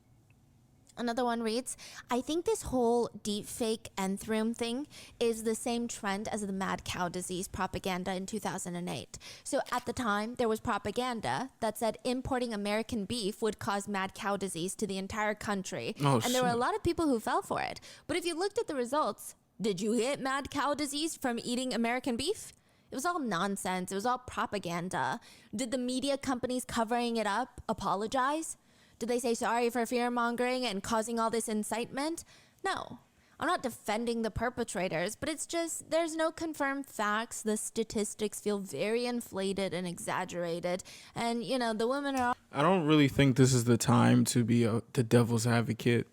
Speaker 3: Another one reads, I think this whole deepfake Enthrim thing is the same trend as the mad cow disease propaganda in 2008. So at the time, there was propaganda that said importing American beef would cause mad cow disease to the entire country. And there were a lot of people who fell for it. But if you looked at the results, did you get mad cow disease from eating American beef? It was all nonsense. It was all propaganda. Did the media companies covering it up apologize? Did they say sorry for fear-mongering and causing all this incitement? No. I'm not defending the perpetrators, but it's just there's no confirmed facts. The statistics feel very inflated and exaggerated. And, you know, the women are...
Speaker 1: I don't really think this is the time to be the devil's advocate.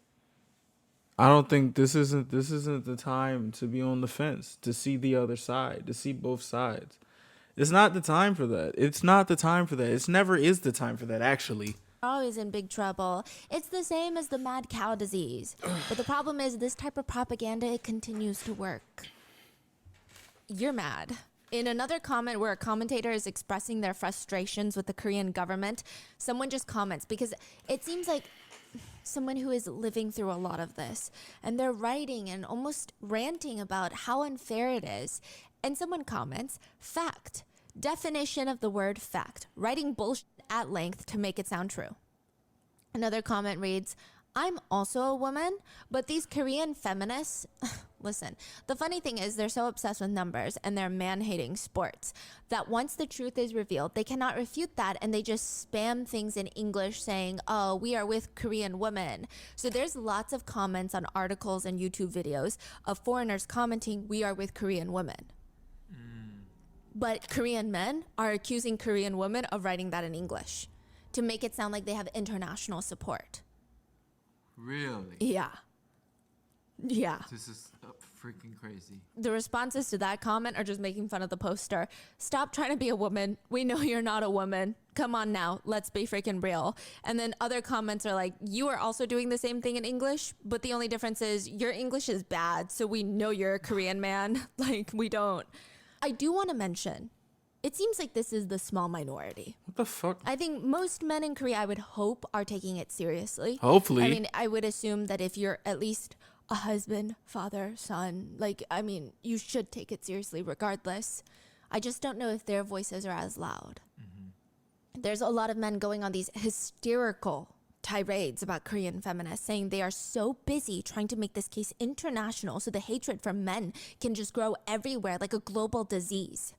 Speaker 1: I don't think this isn't the time to be on the fence, to see the other side, to see both sides. It's not the time for that. It's not the time for that. It never is the time for that, actually.
Speaker 3: Always in big trouble. It's the same as the mad cow disease. But the problem is this type of propaganda, it continues to work. You're mad. In another comment where a commentator is expressing their frustrations with the Korean government, someone just comments because it seems like someone who is living through a lot of this, and they're writing and almost ranting about how unfair it is. And someone comments, fact. Definition of the word fact. Writing bullshit at length to make it sound true. Another comment reads, I'm also a woman, but these Korean feminists, listen, the funny thing is they're so obsessed with numbers and their man-hating sports that once the truth is revealed, they cannot refute that and they just spam things in English saying, oh, we are with Korean women. So there's lots of comments on articles and YouTube videos of foreigners commenting, we are with Korean women. But Korean men are accusing Korean women of writing that in English to make it sound like they have international support.
Speaker 4: Really?
Speaker 3: Yeah. Yeah.
Speaker 4: This is freaking crazy.
Speaker 3: The responses to that comment are just making fun of the poster. Stop trying to be a woman. We know you're not a woman. Come on now. Let's be freaking real. And then other comments are like, you are also doing the same thing in English, but the only difference is your English is bad, so we know you're a Korean man. Like, we don't. I do want to mention, it seems like this is the small minority.
Speaker 1: What the fuck?
Speaker 3: I think most men in Korea, I would hope, are taking it seriously.
Speaker 1: Hopefully.
Speaker 3: I mean, I would assume that if you're at least a husband, father, son, like, I mean, you should take it seriously regardless. I just don't know if their voices are as loud. Mm-hmm. There's a lot of men going on these hysterical tirades about Korean feminists, saying they are so busy trying to make this case international so the hatred for men can just grow everywhere like a global disease.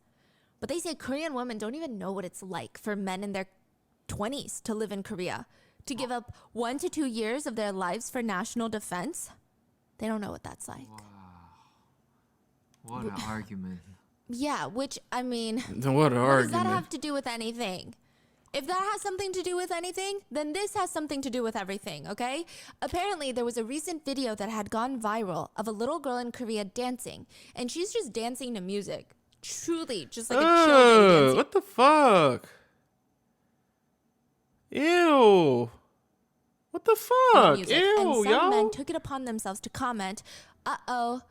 Speaker 3: But they say Korean women don't even know what it's like for men in their 20s to live in Korea, to give up 1 to 2 years of their lives for national defense. They don't know what that's like.
Speaker 4: Wow. What an argument.
Speaker 3: Yeah, which, I mean,
Speaker 1: What an
Speaker 3: what
Speaker 1: argument.
Speaker 3: does that have to do with anything? If that has something to do with anything, then this has something to do with everything, okay? Apparently, there was a recent video that had gone viral of a little girl in Korea dancing, and she's just dancing to music. Truly, just like a children dancing.
Speaker 1: What the fuck? Ew. What the fuck?
Speaker 3: Music.
Speaker 1: Ew,
Speaker 3: And some
Speaker 1: y'all.
Speaker 3: men took it upon themselves to comment, uh-oh,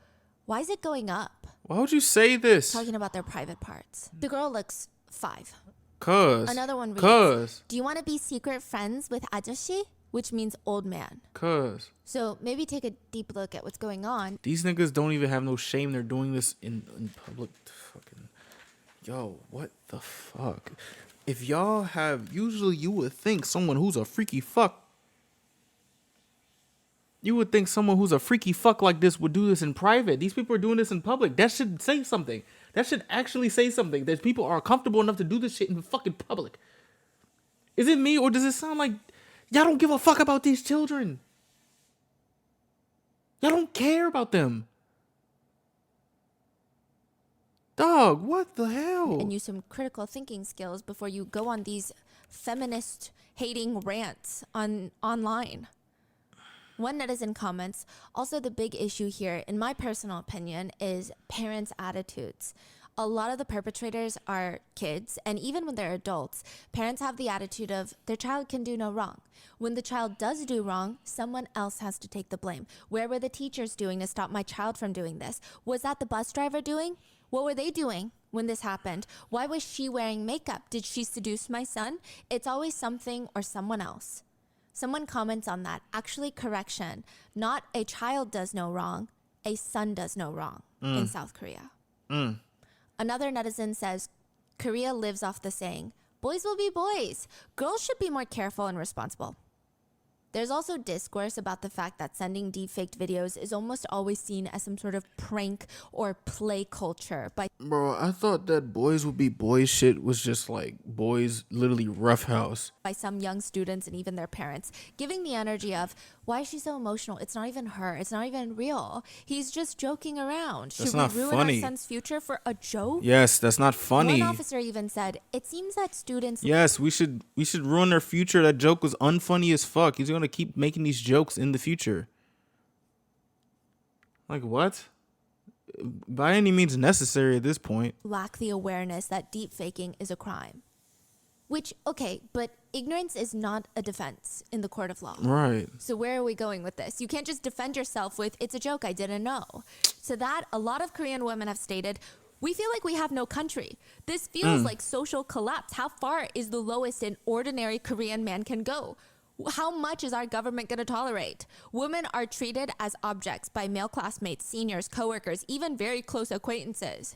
Speaker 3: why is it going up?
Speaker 1: Why would you say this?
Speaker 3: Talking about their private parts. The girl looks 5.
Speaker 1: Cuz.
Speaker 3: Another one reads,
Speaker 1: Cuz.
Speaker 3: do you want to be secret friends with Ajashi? which means old man.
Speaker 1: Cuz
Speaker 3: So maybe take a deep look at what's going on.
Speaker 1: these niggas don't even have no shame. They're doing this in public. Fucking, yo, what the fuck? If y'all have, usually you would think someone who's a freaky fuck. You would think someone who's a freaky fuck like this would do this in private. These people are doing this in public. That should say something. That should actually say something. That people are comfortable enough to do this shit in fucking public. Is it me, or does it sound like y'all don't give a fuck about these children? Y'all don't care about them. Dog, what the hell?
Speaker 3: And use some critical thinking skills before you go on these feminist hating rants online. One netizen comments, also the big issue here, in my personal opinion, is parents' attitudes. A lot of the perpetrators are kids, and even when they're adults, parents have the attitude of their child can do no wrong. When the child does do wrong, someone else has to take the blame. Where were the teachers doing to stop my child from doing this? Was that the bus driver doing? What were they doing when this happened? Why was she wearing makeup? Did she seduce my son? It's always something or someone else. Someone comments on that. Actually, correction. Not a child does no wrong. A son does no wrong in South Korea. Another netizen says, Korea lives off the saying, boys will be boys. Girls should be more careful and responsible. There's also discourse about the fact that sending deepfaked videos is almost always seen as some sort of prank or play culture by
Speaker 1: Bro, I thought that boys would be boys shit was just like boys literally roughhouse.
Speaker 3: some young students and even their parents, giving the energy of, why is she so emotional? It's not even her. It's not even real. He's just joking around. Should
Speaker 1: That's
Speaker 3: we
Speaker 1: not
Speaker 3: ruin
Speaker 1: funny.
Speaker 3: our son's future for a joke?
Speaker 1: Yes, that's not funny.
Speaker 3: One officer even said, it seems that students
Speaker 1: Yes, we should ruin their future. That joke was unfunny as fuck. He's gonna keep making these jokes in the future. Like what? By any means necessary at this point.
Speaker 3: lack the awareness that deep faking is a crime. Which, okay, but ignorance is not a defense in the court of law.
Speaker 1: Right.
Speaker 3: So where are we going with this? You can't just defend yourself with, it's a joke, I didn't know. So that, a lot of Korean women have stated, we feel like we have no country. This feels like social collapse. How far is the lowest an ordinary Korean man can go? How much is our government going to tolerate? Women are treated as objects by male classmates, seniors, coworkers, even very close acquaintances.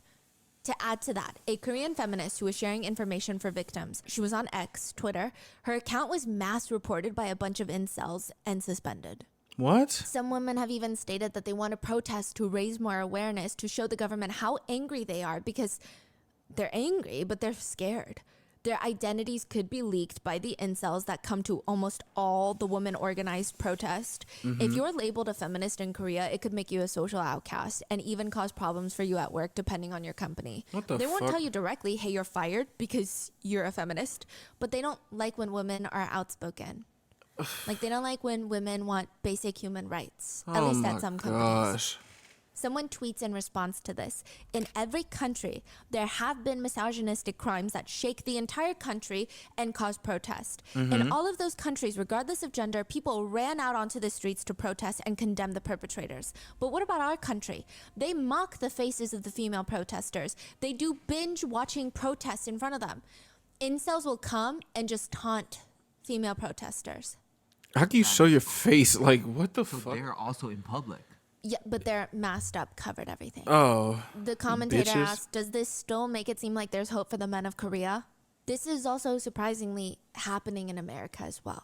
Speaker 3: To add to that, a Korean feminist who was sharing information for victims, she was on X, Twitter, her account was mass reported by a bunch of incels and suspended.
Speaker 1: What?
Speaker 3: Some women have even stated that they want to protest to raise more awareness, to show the government how angry they are, because they're angry, but they're scared. Their identities could be leaked by the incels that come to almost all the women organized protest. If you're labeled a feminist in Korea, it could make you a social outcast and even cause problems for you at work depending on your company.
Speaker 1: What the
Speaker 3: They won't
Speaker 1: fuck?
Speaker 3: tell you directly, hey, you're fired because you're a feminist, but they don't like when women are outspoken. Like they don't like when women want basic human rights, at least at some companies.
Speaker 1: Gosh.
Speaker 3: Someone tweets in response to this, in every country, there have been misogynistic crimes that shake the entire country and cause protest. In all of those countries, regardless of gender, people ran out onto the streets to protest and condemn the perpetrators. But what about our country? They mock the faces of the female protesters. They do binge watching protests in front of them. Incels will come and just taunt female protesters.
Speaker 1: How can you show your face? Like, what the
Speaker 4: So
Speaker 1: fuck?
Speaker 4: they're also in public.
Speaker 3: Yeah, but they're masked up, covered everything.
Speaker 1: Oh.
Speaker 3: The commentator
Speaker 1: bitches.
Speaker 3: asked, does this still make it seem like there's hope for the men of Korea? This is also surprisingly happening in America as well.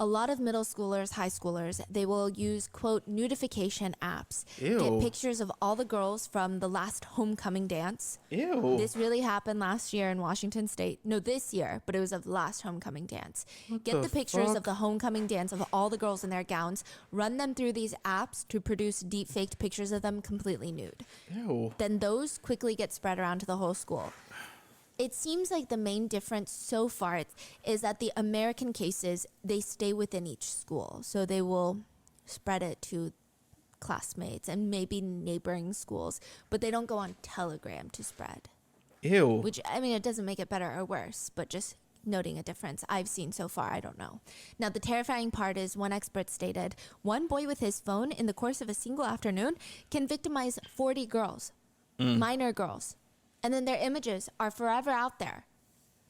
Speaker 3: A lot of middle schoolers, high schoolers, they will use, quote, nudification apps.
Speaker 1: Ew.
Speaker 3: Get pictures of all the girls from the last homecoming dance.
Speaker 1: Ew.
Speaker 3: This really happened last year in Washington State. No, this year, but it was of the last homecoming dance. Get
Speaker 1: the
Speaker 3: the pictures
Speaker 1: fuck?
Speaker 3: of the homecoming dance of all the girls in their gowns, run them through these apps to produce deep-faked pictures of them completely nude.
Speaker 1: Ew.
Speaker 3: Then those quickly get spread around to the whole school. It seems like the main difference so far is that the American cases, they stay within each school. So they will spread it to classmates and maybe neighboring schools, but they don't go on Telegram to spread.
Speaker 1: Ew.
Speaker 3: Which, I mean, it doesn't make it better or worse, but just noting a difference I've seen so far, I don't know. Now, the terrifying part is one expert stated, one boy with his phone in the course of a single afternoon can victimize 40 girls, minor girls. And then their images are forever out there.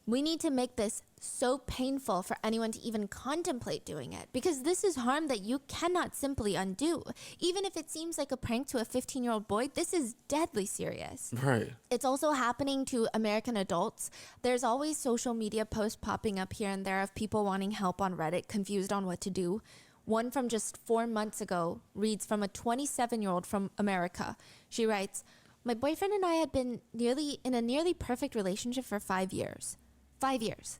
Speaker 3: We need to make this so painful for anyone to even contemplate doing it, because this is harm that you cannot simply undo. Even if it seems like a prank to a 15-year-old boy, this is deadly serious.
Speaker 1: Right.
Speaker 3: It's also happening to American adults. There's always social media posts popping up here and there of people wanting help on Reddit, confused on what to do. One from just 4 months ago reads from a 27-year-old from America. She writes, "My boyfriend and I had been in a nearly perfect relationship for 5 years. 5 years.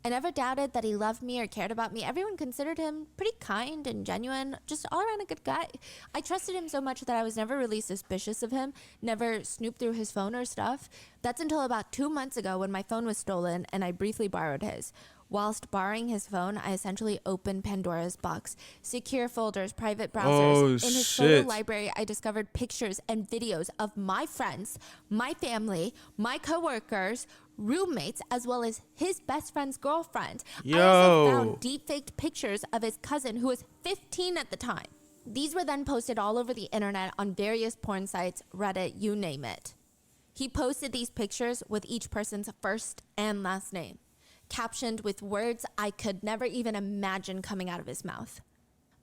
Speaker 3: I never doubted that he loved me or cared about me. Everyone considered him pretty kind and genuine, just all around a good guy. I trusted him so much that I was never really suspicious of him, never snooped through his phone or stuff. That's until about 2 months ago when my phone was stolen and I briefly borrowed his. Whilst borrowing his phone, I essentially opened Pandora's box. Secure folders, private browsers.
Speaker 1: Oh,
Speaker 3: In his
Speaker 1: shit.
Speaker 3: photo library, I discovered pictures and videos of my friends, my family, my coworkers, roommates, as well as his best friend's girlfriend. I also found deepfaked pictures of his cousin who was 15 at the time. These were then posted all over the internet on various porn sites, Reddit, you name it. He posted these pictures with each person's first and last name, captioned with words I could never even imagine coming out of his mouth.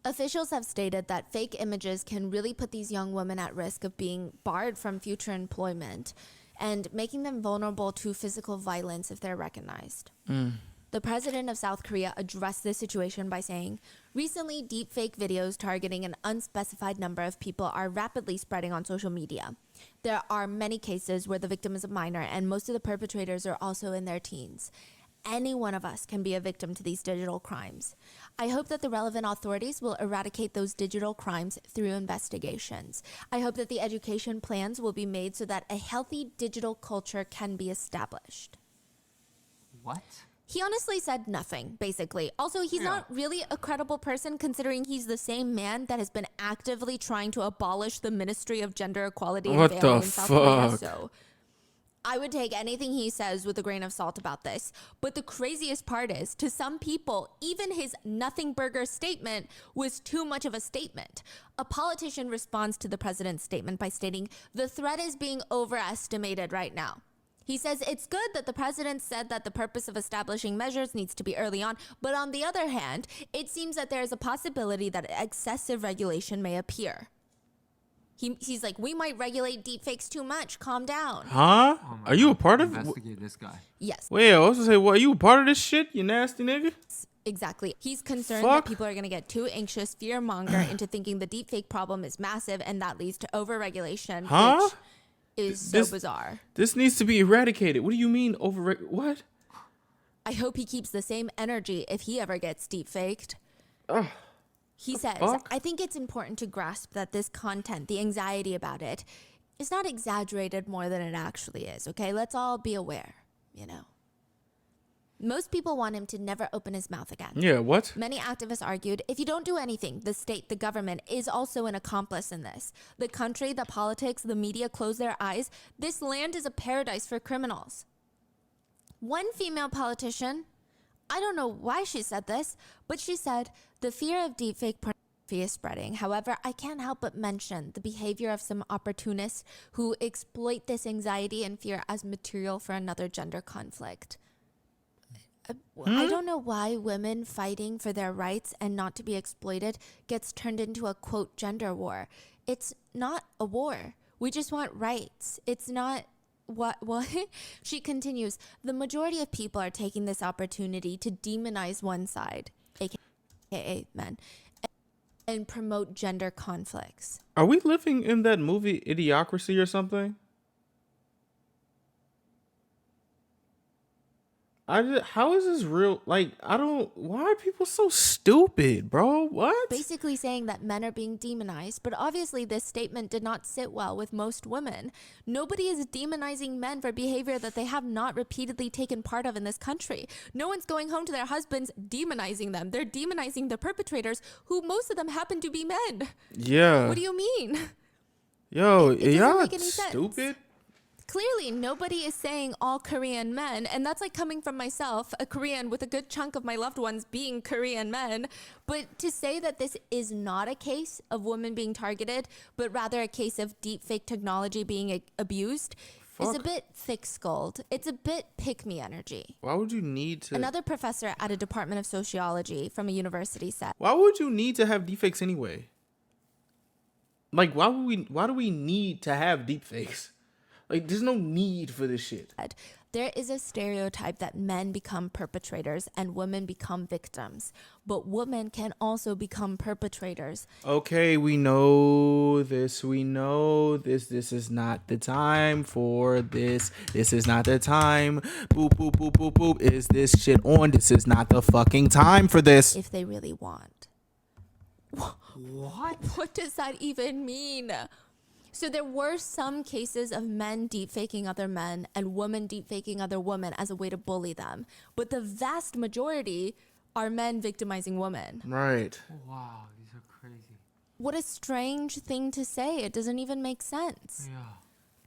Speaker 3: Officials have stated that fake images can really put these young women at risk of being barred from future employment and making them vulnerable to physical violence if they're recognized. The president of South Korea addressed this situation by saying, "Recently, deepfake videos targeting an unspecified number of people are rapidly spreading on social media. There are many cases where the victim is a minor, and most of the perpetrators are also in their teens. Any one of us can be a victim to these digital crimes. I hope that the relevant authorities will eradicate those digital crimes through investigations. I hope that the education plans will be made so that a healthy digital culture can be established."
Speaker 4: What?
Speaker 3: He honestly said nothing, basically. Also, he's not really a credible person considering he's the same man that has been actively trying to abolish the Ministry of Gender Equality and
Speaker 1: What
Speaker 3: Family
Speaker 1: the
Speaker 3: in South Korea.
Speaker 1: fuck?
Speaker 3: So I would take anything he says with a grain of salt about this. But the craziest part is, to some people, even his nothing burger statement was too much of a statement. A politician responds to the president's statement by stating, "The threat is being overestimated right now." He says it's good that the president said that the purpose of establishing measures needs to be early on, but on the other hand, it seems that there is a possibility that excessive regulation may appear. He's like, "We might regulate deepfakes too much. Calm down."
Speaker 1: Huh?
Speaker 4: Oh my
Speaker 1: Are you a
Speaker 4: God,
Speaker 1: part of?
Speaker 4: investigate this guy?
Speaker 3: Yes,
Speaker 1: Wait, I was gonna say, what? Are you a part of this shit? You nasty nigga.
Speaker 3: exactly. He's concerned
Speaker 1: Fuck.
Speaker 3: that people are going to get too anxious, fear-monger into thinking the deepfake problem is massive, and that leads to over-regulation,
Speaker 1: Huh?
Speaker 3: which is so
Speaker 1: This-
Speaker 3: bizarre.
Speaker 1: This needs to be eradicated. What do you mean what?
Speaker 3: I hope he keeps the same energy if he ever gets deepfaked.
Speaker 1: Ugh.
Speaker 3: He says,
Speaker 1: fuck?
Speaker 3: "I think it's important to grasp that this content, the anxiety about it, is not exaggerated more than it actually is, okay? Let's all be aware, you know." Most people want him to never open his mouth again.
Speaker 1: Yeah, what?
Speaker 3: Many activists argued, if you don't do anything, the state, the government, is also an accomplice in this. The country, the politics, the media close their eyes. This land is a paradise for criminals. One female politician, I don't know why she said this, but she said, "The fear of deepfake pornography is spreading. However, I can't help but mention the behavior of some opportunists who exploit this anxiety and fear as material for another gender conflict." I don't know why women fighting for their rights and not to be exploited gets turned into a, quote, gender war. It's not a war. We just want rights. It's not... What? She continues, "The majority of people are taking this opportunity to demonize one side, aka men, and promote gender conflicts."
Speaker 1: Are we living in that movie Idiocracy or something? How is this real? Like, why are people so stupid, bro? What?
Speaker 3: Basically saying that men are being demonized, but obviously this statement did not sit well with most women. Nobody is demonizing men for behavior that they have not repeatedly taken part of in this country. No one's going home to their husbands demonizing them. They're demonizing the perpetrators, who most of them happen to be men.
Speaker 1: Yeah.
Speaker 3: What do you mean?
Speaker 1: Yo,
Speaker 3: It doesn't
Speaker 1: y'all
Speaker 3: make any sense.
Speaker 1: stupid?
Speaker 3: Clearly, nobody is saying all Korean men, and that's like coming from myself, a Korean with a good chunk of my loved ones being Korean men. But to say that this is not a case of women being targeted, but rather a case of deepfake technology being abused, is a
Speaker 1: fuck?
Speaker 3: bit thick-skulled. It's a bit pick-me energy.
Speaker 1: Why would you need to?
Speaker 3: Another professor at a department of sociology from a university said,
Speaker 1: Why would you need to have deepfakes anyway? Like, why do we need to have deepfakes? Like, there's no need for this shit.
Speaker 3: there is a stereotype that men become perpetrators and women become victims, but women can also become perpetrators.
Speaker 1: Okay, we know this. We know this. This is not the time for this. This is not the time. Boop, boop, boop, boop, boop. Is this shit on? This is not the fucking time for this.
Speaker 3: If they really want.
Speaker 4: What?
Speaker 3: What does that even mean? So there were some cases of men deepfaking other men and women deepfaking other women as a way to bully them. But the vast majority are men victimizing women.
Speaker 1: Right.
Speaker 4: Wow, these are crazy.
Speaker 3: What a strange thing to say. It doesn't even make sense.
Speaker 4: Yeah.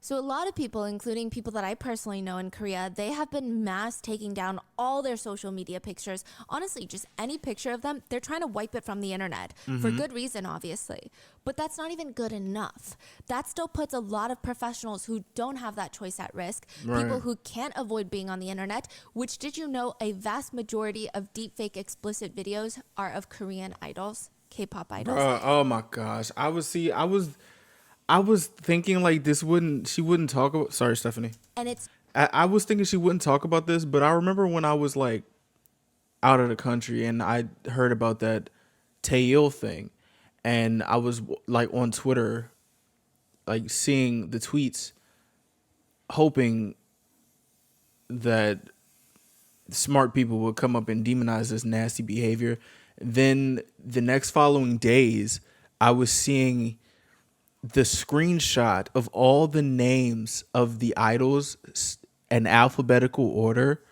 Speaker 3: So a lot of people, including people that I personally know in Korea, they have been mass taking down all their social media pictures. Honestly, just any picture of them, they're trying to wipe it from the internet for good reason, obviously. But that's not even good enough. That still puts a lot of professionals who don't have that choice at risk, people who can't avoid being on the internet, which did you know a vast majority of deepfake explicit videos are of Korean idols, K-pop idols.
Speaker 1: Oh my gosh. I was thinking like she wouldn't talk about, sorry, Stephanie.
Speaker 3: And it's
Speaker 1: I was thinking she wouldn't talk about this, but I remember when I was like out of the country and I heard about that Taeyil thing, and I was like on Twitter, like seeing the tweets, hoping that smart people would come up and demonize this nasty behavior. Then the next following days, I was seeing the screenshot of all the names of the idols in alphabetical order.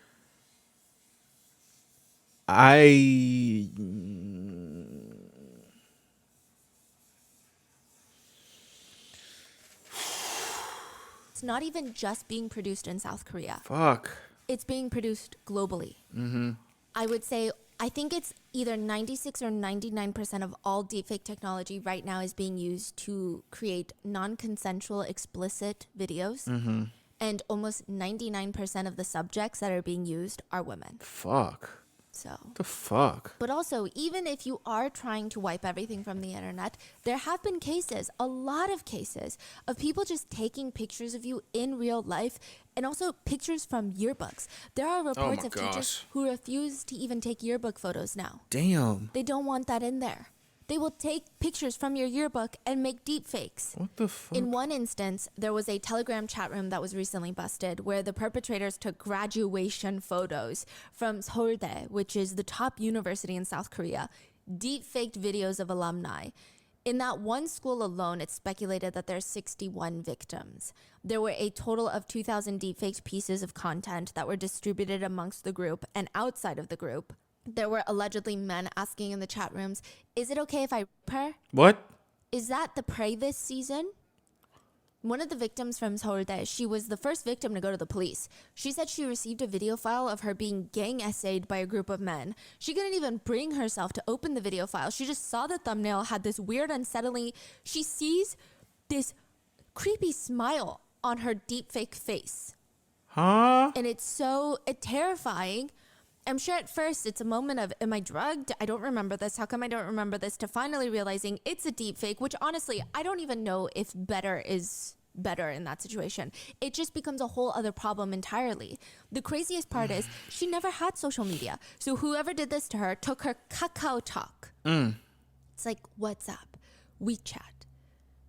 Speaker 1: It's
Speaker 3: not even just being produced in South Korea.
Speaker 1: fuck.
Speaker 3: It's being produced globally. I would say, I think it's either 96 or 99% of all deepfake technology right now is being used to create non-consensual explicit videos. And almost 99% of the subjects that are being used are women.
Speaker 1: Fuck.
Speaker 3: So,
Speaker 1: The fuck.
Speaker 3: but also, even if you are trying to wipe everything from the internet, there have been cases, a lot of cases, of people just taking pictures of you in real life and also pictures from yearbooks. There are reports of teachers who refuse to even take yearbook photos now.
Speaker 1: Damn.
Speaker 3: They don't want that in there. They will take pictures from your yearbook and make deep fakes.
Speaker 1: What the fuck?
Speaker 3: In one instance, there was a Telegram chat room that was recently busted where the perpetrators took graduation photos from Seouldae, which is the top university in South Korea, deep-faked videos of alumni. In that one school alone, it's speculated that there's 61 victims. There were a total of 2,000 deep-faked pieces of content that were distributed amongst the group and outside of the group. There were allegedly men asking in the chat rooms, is it okay if I rape her?
Speaker 1: What?
Speaker 3: Is that the prey this season? One of the victims from Seouldae, she was the first victim to go to the police. She said she received a video file of her being gang essayed by a group of men. She couldn't even bring herself to open the video file. She just saw the thumbnail, had this weird, unsettling... She sees this creepy smile on her deepfake face.
Speaker 1: Huh?
Speaker 3: And it's so terrifying. I'm sure at first it's a moment of, am I drugged? I don't remember this. How come I don't remember this? To finally realizing it's a deep fake, which honestly, I don't even know if better is better in that situation. It just becomes a whole other problem entirely. The craziest part is she never had social media. So whoever did this to her took her Kakao Talk. It's like WhatsApp, WeChat,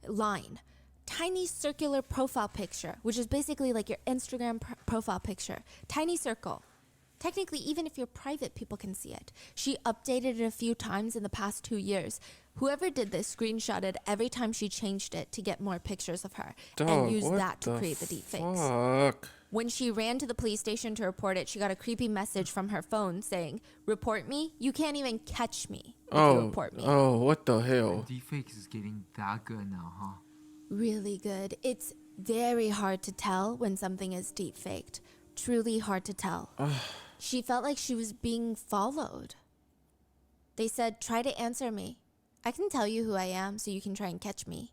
Speaker 3: Line, tiny circular profile picture, which is basically like your Instagram profile picture. Tiny circle. Technically, even if you're private, people can see it. She updated it a few times in the past 2 years. Whoever did this screenshotted every time she changed it to get more pictures of her and used that to create the deepfakes.
Speaker 1: Fuck.
Speaker 3: When she ran to the police station to report it, she got a creepy message from her phone saying, report me? You can't even catch me if you report me.
Speaker 1: Oh, what the hell?
Speaker 4: Deepfakes is getting that good now, huh?
Speaker 3: Really good. It's very hard to tell when something is deepfaked. Truly hard to tell. She felt like she was being followed. They said, try to answer me. I can tell you who I am so you can try and catch me.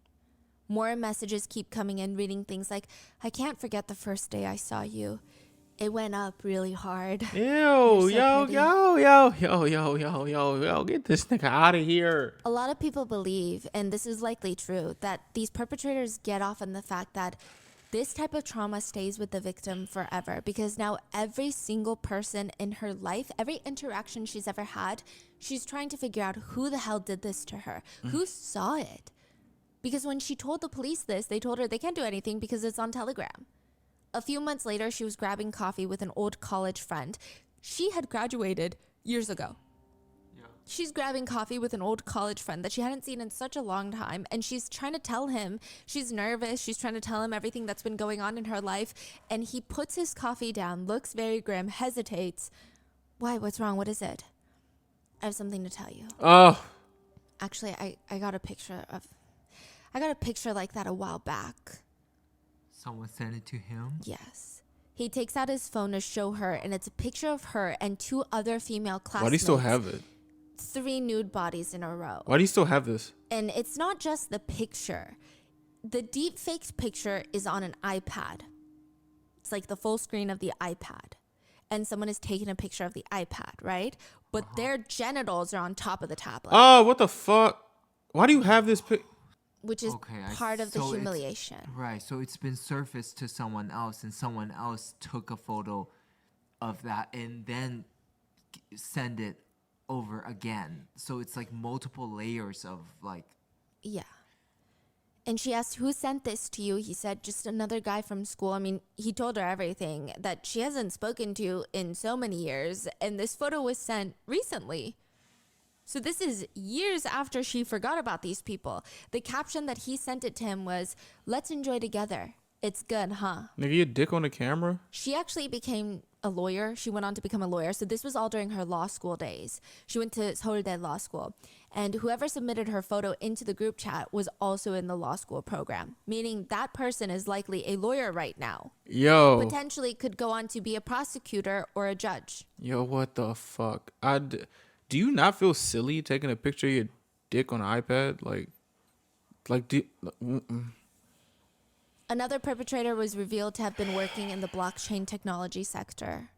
Speaker 3: More messages keep coming in, reading things like, I can't forget the first day I saw you. It went up really hard.
Speaker 1: Ew,
Speaker 3: so
Speaker 1: yo,
Speaker 3: pretty.
Speaker 1: yo, get this nigga out of here.
Speaker 3: A lot of people believe, and this is likely true, that these perpetrators get off on the fact that this type of trauma stays with the victim forever, because now every single person in her life, every interaction she's ever had, she's trying to figure out who the hell did this to her, who saw it. Because when she told the police this, they told her they can't do anything because it's on Telegram. A few months later, she was grabbing coffee with an old college friend. She had graduated years ago. She's grabbing coffee with an old college friend that she hadn't seen in such a long time. And she's trying to tell him, she's nervous. She's trying to tell him everything that's been going on in her life. And he puts his coffee down, looks very grim, hesitates. Why? What's wrong? What is it? I have something to tell you.
Speaker 1: Oh.
Speaker 3: Actually, I got a picture like that a while back.
Speaker 4: Someone sent it to him?
Speaker 3: Yes. He takes out his phone to show her, and it's a picture of her and 2 other female classmates.
Speaker 1: Why do you still have it?
Speaker 3: 3 nude bodies in a row.
Speaker 1: Why do you still have this?
Speaker 3: And it's not just the picture. The deepfake picture is on an iPad. It's like the full screen of the iPad. And someone is taking a picture of the iPad, right? But their genitals are on top of the tablet.
Speaker 1: Oh, what the fuck? Why do you have this pic?
Speaker 3: Which is part of the humiliation.
Speaker 4: Right, so it's been surfaced to someone else, and someone else took a photo of that and then send it over again. So it's like multiple layers of like...
Speaker 3: Yeah. And she asked, who sent this to you? He said, just another guy from school. I mean, he told her everything that she hasn't spoken to in so many years. And this photo was sent recently. So this is years after she forgot about these people. The caption that he sent it to him was, let's enjoy together. It's good, huh?
Speaker 1: Nigga, your dick on the camera?
Speaker 3: She actually became a lawyer. She went on to become a lawyer. So this was all during her law school days. She went to Seouldae Law School. And whoever submitted her photo into the group chat was also in the law school program, meaning that person is likely a lawyer right now.
Speaker 1: Yo.
Speaker 3: Potentially could go on to be a prosecutor or a judge.
Speaker 1: Yo, what the fuck? Do you not feel silly taking a picture of your dick on an iPad?
Speaker 3: Another perpetrator was revealed to have been working in the blockchain technology sector.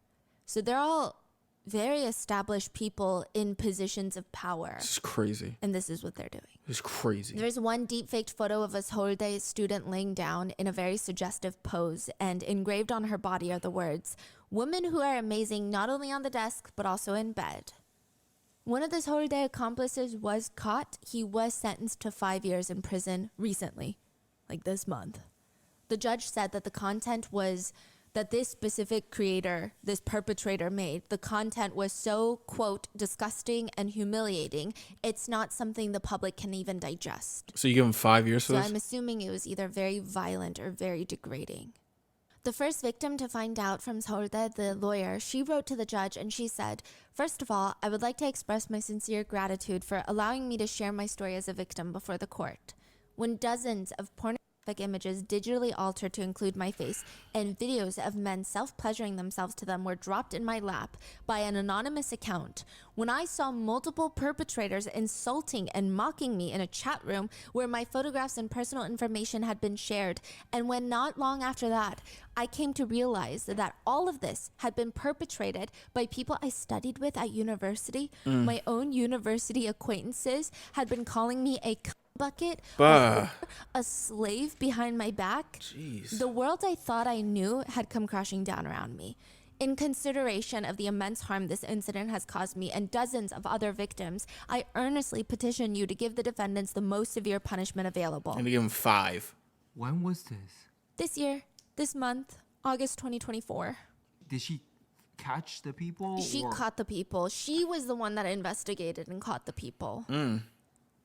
Speaker 3: So they're all very established people in positions of power.
Speaker 1: This is crazy.
Speaker 3: And this is what they're doing.
Speaker 1: This is crazy.
Speaker 3: There's one deepfaked photo of a Seouldae student laying down in a very suggestive pose, and engraved on her body are the words, women who are amazing not only on the desk, but also in bed. One of the Seouldae accomplices was caught. He was sentenced to 5 years in prison recently, like this month. The judge said that the content was that this specific creator, this perpetrator made, the content was so, quote, disgusting and humiliating, it's not something the public can even digest.
Speaker 1: So you give him 5 years for
Speaker 3: So
Speaker 1: this?
Speaker 3: I'm assuming it was either very violent or very degrading. The first victim to find out from Seouldae, the lawyer, she wrote to the judge and she said, first of all, I would like to express my sincere gratitude for allowing me to share my story as a victim before the court. When dozens of pornographic images digitally altered to include my face and videos of men self-pleasuring themselves to them were dropped in my lap by an anonymous account, when I saw multiple perpetrators insulting and mocking me in a chat room where my photographs and personal information had been shared, and when not long after that, I came to realize that all of this had been perpetrated by people I studied with at university. My own university acquaintances had been calling me a bucket, a slave behind my back.
Speaker 1: Jeez.
Speaker 3: The world I thought I knew had come crashing down around me. In consideration of the immense harm this incident has caused me and dozens of other victims, I earnestly petition you to give the defendants the most severe punishment available.
Speaker 1: And to give him 5.
Speaker 4: When was this?
Speaker 3: This year, this month, August 2024.
Speaker 4: Did she catch the people?
Speaker 3: She caught the people. She was the one that investigated and caught the people.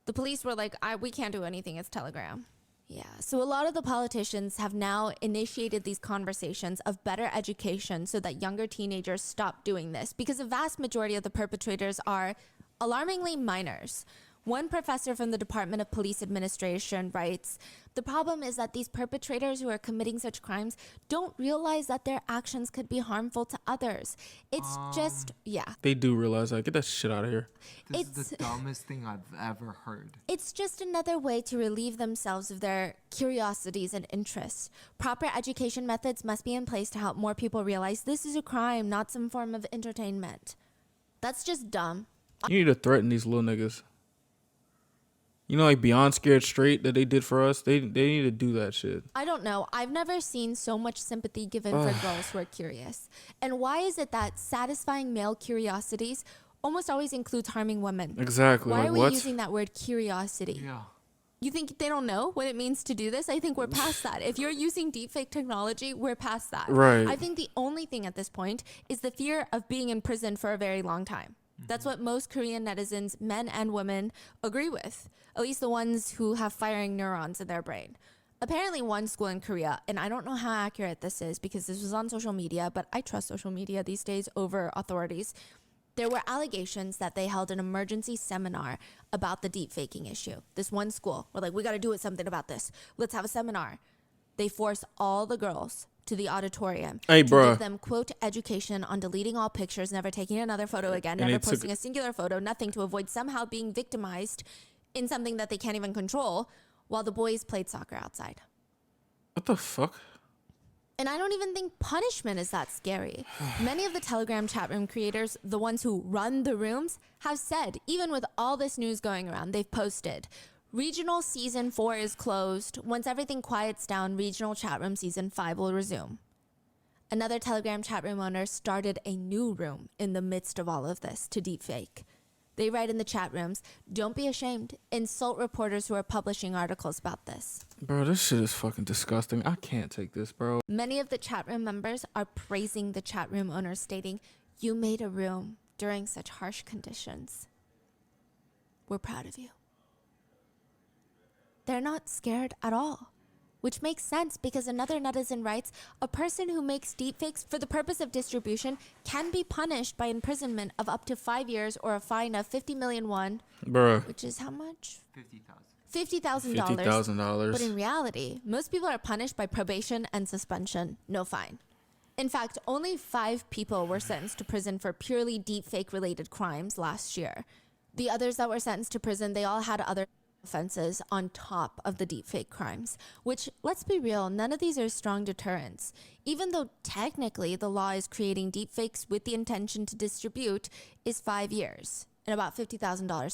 Speaker 3: The police were like, we can't do anything. It's Telegram. Yeah. So a lot of the politicians have now initiated these conversations of better education so that younger teenagers stop doing this, because the vast majority of the perpetrators are alarmingly minors. One professor from the Department of Police Administration writes, the problem is that these perpetrators who are committing such crimes don't realize that their actions could be harmful to others. It's just, yeah.
Speaker 1: They do realize that. Get that shit out of here.
Speaker 4: This is the dumbest thing I've ever heard.
Speaker 3: It's just another way to relieve themselves of their curiosities and interests. Proper education methods must be in place to help more people realize this is a crime, not some form of entertainment. That's just dumb.
Speaker 1: You need to threaten these little niggas. You know, like Beyond Scared Straight that they did for us? They need to do that shit.
Speaker 3: I don't know. I've never seen so much sympathy given for girls who are curious. And why is it that satisfying male curiosities almost always includes harming women?
Speaker 1: Exactly.
Speaker 3: Why
Speaker 1: like,
Speaker 3: are we
Speaker 1: what?
Speaker 3: using that word curiosity?
Speaker 4: Yeah.
Speaker 3: You think they don't know what it means to do this? I think we're past that. If you're using deepfake technology, we're past that.
Speaker 1: Right.
Speaker 3: I think the only thing at this point is the fear of being in prison for a very long time. That's what most Korean netizens, men and women, agree with. At least the ones who have firing neurons in their brain. Apparently one school in Korea, and I don't know how accurate this is because this was on social media, but I trust social media these days over authorities. There were allegations that they held an emergency seminar about the deepfaking issue. This one school were like, we got to do something about this. Let's have a seminar. They forced all the girls to the auditorium
Speaker 1: Hey,
Speaker 3: to
Speaker 1: bruh.
Speaker 3: give them, quote, education on deleting all pictures, never taking another photo again,
Speaker 1: And
Speaker 3: never
Speaker 1: it took-
Speaker 3: posting a singular photo, nothing to avoid somehow being victimized in something that they can't even control while the boys played soccer outside.
Speaker 1: What the fuck?
Speaker 3: And I don't even think punishment is that scary. Many of the Telegram chat room creators, the ones who run the rooms, have said, even with all this news going around, they've posted, Regional Season 4 is closed. Once everything quiets down, Regional Chat Room Season 5 will resume. Another Telegram chat room owner started a new room in the midst of all of this to deepfake. They write in the chat rooms, don't be ashamed. Insult reporters who are publishing articles about this.
Speaker 1: Bro, this shit is fucking disgusting. I can't take this, bro.
Speaker 3: Many of the chat room members are praising the chat room owners, stating, you made a room during such harsh conditions. We're proud of you. They're not scared at all, which makes sense because another netizen writes, a person who makes deepfakes for the purpose of distribution can be punished by imprisonment of up to 5 years or a fine of 50 million won,
Speaker 1: Bruh.
Speaker 3: which is how much?
Speaker 4: 50,000.
Speaker 3: $50,000.
Speaker 1: $50,000.
Speaker 3: But in reality, most people are punished by probation and suspension, no fine. In fact, only 5 people were sentenced to prison for purely deepfake related crimes last year. The others that were sentenced to prison, they all had other offenses on top of the deepfake crimes, which, let's be real, none of these are strong deterrents. Even though technically the law is creating deepfakes with the intention to distribute is 5 years and about $50,000